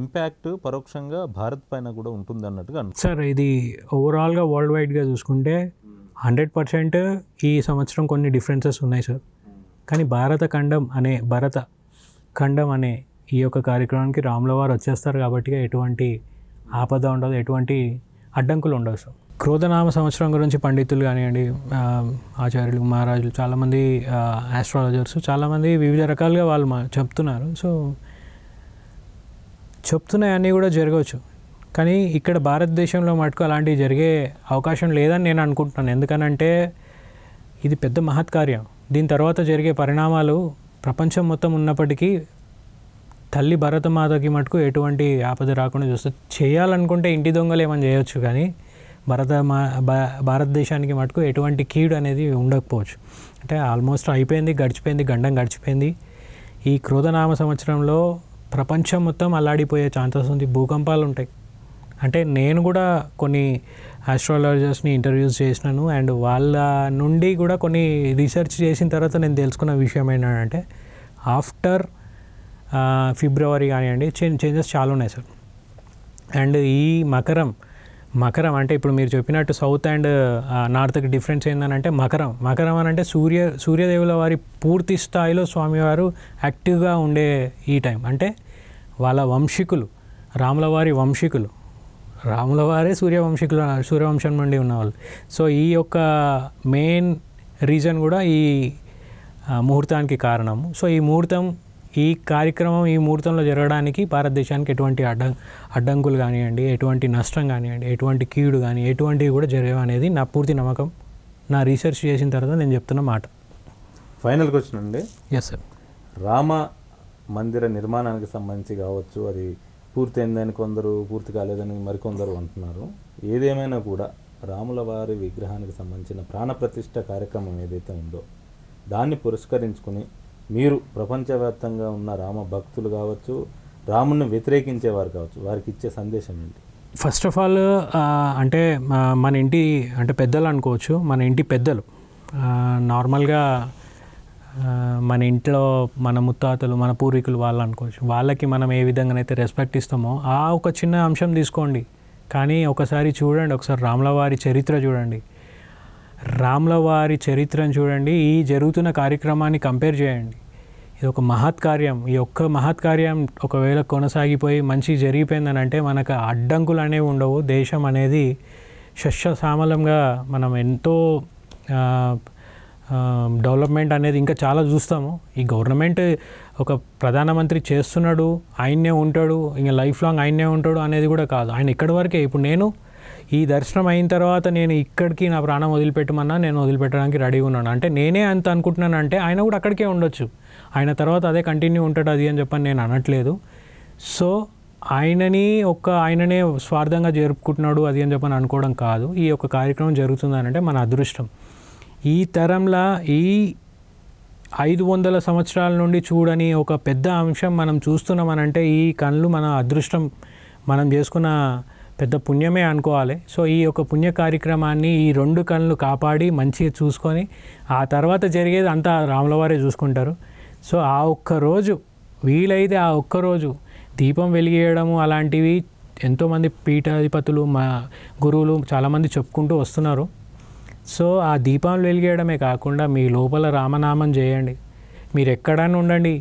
ఇంపాక్ట్ పరోక్షంగా భారత్ పైన కూడా ఉంటుంది అన్నట్టుగా సార్, ఇది ఓవరాల్గా వరల్డ్ వైడ్గా చూసుకుంటే 100% ఈ సంవత్సరం కొన్ని డిఫరెన్సెస్ ఉన్నాయి సార్. కానీ భరత ఖండం అనే ఈ యొక్క కార్యక్రమానికి రాముల వారు వచ్చేస్తారు కాబట్టి ఎటువంటి ఆపద ఉండదు, ఎటువంటి అడ్డంకులు ఉండవు సార్. క్రోధనామ సంవత్సరం గురించి పండితులు కానివ్వండి, ఆచార్యులు, మహారాజులు, చాలామంది ఆస్ట్రాలజర్స్ చాలామంది వివిధ రకాలుగా వాళ్ళు చెప్తున్నారు. సో చెప్తున్నాయన్నీ కూడా జరగవచ్చు, కానీ ఇక్కడ భారతదేశంలో మటుకు అలాంటివి జరిగే అవకాశం లేదని నేను అనుకుంటున్నాను. ఎందుకనంటే ఇది పెద్ద మహత్కార్యం. దీని తర్వాత జరిగే పరిణామాలు ప్రపంచం మొత్తం ఉన్నప్పటికీ తల్లి భరతమాతకి మటుకు ఎటువంటి ఆపద రాకుండా చూస్తే, చేయాలనుకుంటే ఇంటి దొంగలు ఏమని చేయొచ్చు, కానీ భారతదేశానికి మటుకు ఎటువంటి కీడు అనేది ఉండకపోవచ్చు. అంటే ఆల్మోస్ట్ అయిపోయింది, గడిచిపోయింది, గండం గడిచిపోయింది. ఈ క్రోధనామ సంవత్సరంలో ప్రపంచం మొత్తం అల్లాడిపోయే ఛాన్సెస్ ఉంది, భూకంపాలు ఉంటాయి. అంటే నేను కూడా కొన్ని ఆస్ట్రాలజర్స్ని ఇంటర్వ్యూస్ చేసినాను, అండ్ వాళ్ళ నుండి కూడా కొన్ని రీసెర్చ్ చేసిన తర్వాత నేను తెలుసుకున్న విషయం ఏంటంటే ఆఫ్టర్ ఫిబ్రవరి కానివ్వండి చేంజెస్ చాలా ఉన్నాయి సార్. అండ్ ఈ మకరం అంటే ఇప్పుడు మీరు చెప్పినట్టు సౌత్ అండ్ నార్త్కి డిఫరెన్స్ ఏంటంటే మకరం అని అంటే సూర్యదేవుల వారి పూర్తి స్థాయిలో స్వామివారు యాక్టివ్గా ఉండే ఈ టైం. అంటే వాళ్ళ వంశీకులు, రాముల వారే సూర్యవంశం నుండి ఉన్నవాళ్ళు. సో ఈ యొక్క మెయిన్ రీజన్ కూడా ఈ ముహూర్తానికి కారణము. సో ఈ కార్యక్రమం ఈ ముహూర్తంలో జరగడానికి భారతదేశానికి ఎటువంటి అడ్డంకులు కానివ్వండి, ఎటువంటి నష్టం కానివ్వండి, ఎటువంటి కీడు కానీ ఎటువంటివి కూడా జరగవు అనేది నా పూర్తి నమ్మకం. నా రీసెర్చ్ చేసిన తర్వాత నేను చెప్తున్న మాట. ఫైనల్కి వచ్చినండి. Yes sir. రామ మందిర నిర్మాణానికి సంబంధించి కావచ్చు, అది పూర్తయిందని కొందరు, పూర్తి కాలేదని మరికొందరు అంటున్నారు. ఏదేమైనా కూడా రాముల వారి విగ్రహానికి సంబంధించిన ప్రాణప్రతిష్ఠ కార్యక్రమం ఏదైతే ఉందో దాన్ని పురస్కరించుకుని మీరు ప్రపంచవ్యాప్తంగా ఉన్న రామ భక్తులు కావచ్చు, రాముని వ్యతిరేకించేవారు కావచ్చు, వారికి ఇచ్చే సందేశం ఏంటి? ఫస్ట్ ఆఫ్ ఆల్ అంటే మన ఇంటి అంటే పెద్దలు అనుకోవచ్చు, మన ఇంటి పెద్దలు నార్మల్గా మన ఇంట్లో మన ముత్తాతలు, మన పూర్వీకులు వాళ్ళు అనుకోవచ్చు. వాళ్ళకి మనం ఏ విధంగానైతే రెస్పెక్ట్ ఇస్తామో ఆ ఒక చిన్న అంశం తీసుకోండి. కానీ ఒకసారి చూడండి, ఒకసారి రాముల వారి చరిత్ర చూడండి, రాముల వారి చరిత్రను చూడండి, ఈ జరుగుతున్న కార్యక్రమాన్ని కంపేర్ చేయండి. ఇది ఒక మహత్కార్యం. ఈ ఒక్క మహత్కార్యం ఒకవేళ కొనసాగిపోయి మంచి జరిగిపోయిందని అంటే మనకు అడ్డంకులు అనేవి ఉండవు. దేశం అనేది సస్యశ్యామలంగా మనం ఎంతో డెవలప్మెంట్ అనేది ఇంకా చాలా చూస్తాము. ఈ గవర్నమెంట్ ఒక ప్రధానమంత్రి చేస్తున్నాడు, ఆయన్నే ఉంటాడు, ఇంకా లైఫ్ లాంగ్ ఆయన్నే ఉంటాడు అనేది కూడా కాదు. ఆయన ఇక్కడి వరకే. ఇప్పుడు నేను ఈ దర్శనం అయిన తర్వాత నేను ఇక్కడికి నా ప్రాణం వదిలిపెట్టమన్నా నేను వదిలిపెట్టడానికి రెడీగా ఉన్నాను. అంటే నేనే అంత అనుకుంటున్నాను అంటే ఆయన కూడా అక్కడికే ఉండొచ్చు, ఆయన తర్వాత అదే కంటిన్యూ ఉంటాడు అది అని చెప్పని నేను అనట్లేదు. సో ఆయననే స్వార్థంగా జరుపుకుంటున్నాడు అది అని చెప్పని అనుకోవడం కాదు. ఈ యొక్క కార్యక్రమం జరుగుతుందనంటే మన అదృష్టం. ఈ తరంలో ఈ 500 సంవత్సరాల నుండి చూడని ఒక పెద్ద అంశం మనం చూస్తున్నామనంటే ఈ కళ్ళు మన అదృష్టం, మనం చేసుకున్న పెద్ద పుణ్యమే అనుకోవాలి. సో ఈ యొక్క పుణ్య కార్యక్రమాన్ని ఈ 2 కళ్ళు కాపాడి మంచిగా చూసుకొని ఆ తర్వాత జరిగేది అంతా రాముల వారే చూసుకుంటారు. సో ఆ ఒక్కరోజు వీలైతే ఆ ఒక్కరోజు దీపం వెలిగేయడము అలాంటివి ఎంతోమంది పీఠాధిపతులు, మా గురువులు చాలామంది చెప్పుకుంటూ వస్తున్నారు. సో ఆ దీపాలు వెలిగేయడమే కాకుండా మీ లోపల రామనామం చేయండి. మీరు ఎక్కడైనా ఉండండి,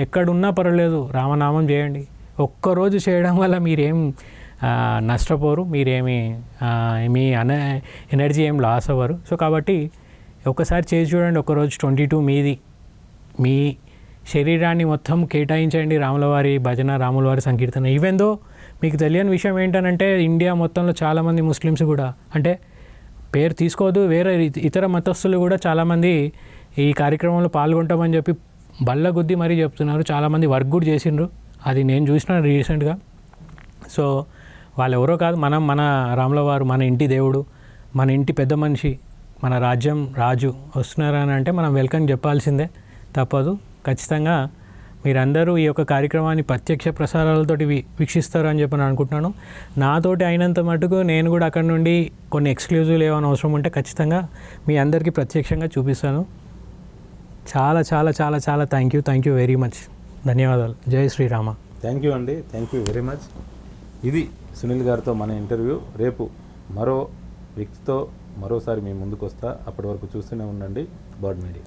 ఎక్కడున్నా పర్వాలేదు, రామనామం చేయండి. ఒక్కరోజు చేయడం వల్ల మీరేం నష్టపోరు, మీరేమి మీ ఎనర్జీ ఏం లాస్ అవ్వరు. సో కాబట్టి ఒకసారి చేసి చూడండి. ఒకరోజు 22 మీది, మీ శరీరాన్ని మొత్తం కేటాయించండి రాముల వారి భజన, రాముల వారి సంకీర్తన. ఈవెన్ దో మీకు తెలియని విషయం ఏంటనంటే ఇండియా మొత్తంలో చాలామంది ముస్లిమ్స్ కూడా, అంటే పేరు తీసుకోవద్దు, వేరే ఇతర మతస్థులు కూడా చాలామంది ఈ కార్యక్రమంలో పాల్గొంటామని చెప్పి బల్ల గుద్ది మరీ చెప్తున్నారు. చాలామంది వర్క్ కూడా చేసిండ్రు, అది నేను చూసిన రీసెంట్గా. సో వాళ్ళు ఎవరో కాదు, మన రాముల వారు, మన ఇంటి దేవుడు, మన ఇంటి పెద్ద మనిషి, మన రాజ్యం రాజు వస్తున్నారని అంటే మనం వెల్కమ్ చెప్పాల్సిందే, తప్పదు. ఖచ్చితంగా మీరందరూ ఈ యొక్క కార్యక్రమాన్ని ప్రత్యక్ష ప్రసారాలతోటి వీక్షిస్తారు అని చెప్పి నేను అనుకుంటున్నాను. నాతోటి అయినంత మటుకు నేను కూడా అక్కడ నుండి కొన్ని ఎక్స్క్లూజివ్లు ఏమైనా అవసరం ఉంటే ఖచ్చితంగా మీ అందరికీ ప్రత్యక్షంగా చూపిస్తాను. చాలా చాలా చాలా చాలా థ్యాంక్ యూ వెరీ మచ్. ధన్యవాదాలు. జై శ్రీరామ. థ్యాంక్ యూ అండి, థ్యాంక్ యూ వెరీ మచ్. ఇది సునీల్ గారితో మన ఇంటర్వ్యూ. రేపు మరో వ్యక్తితో మరోసారి మీ ముందుకు వస్తా. అప్పటి వరకు చూస్తూనే ఉండండి బర్డ్ మీడియా.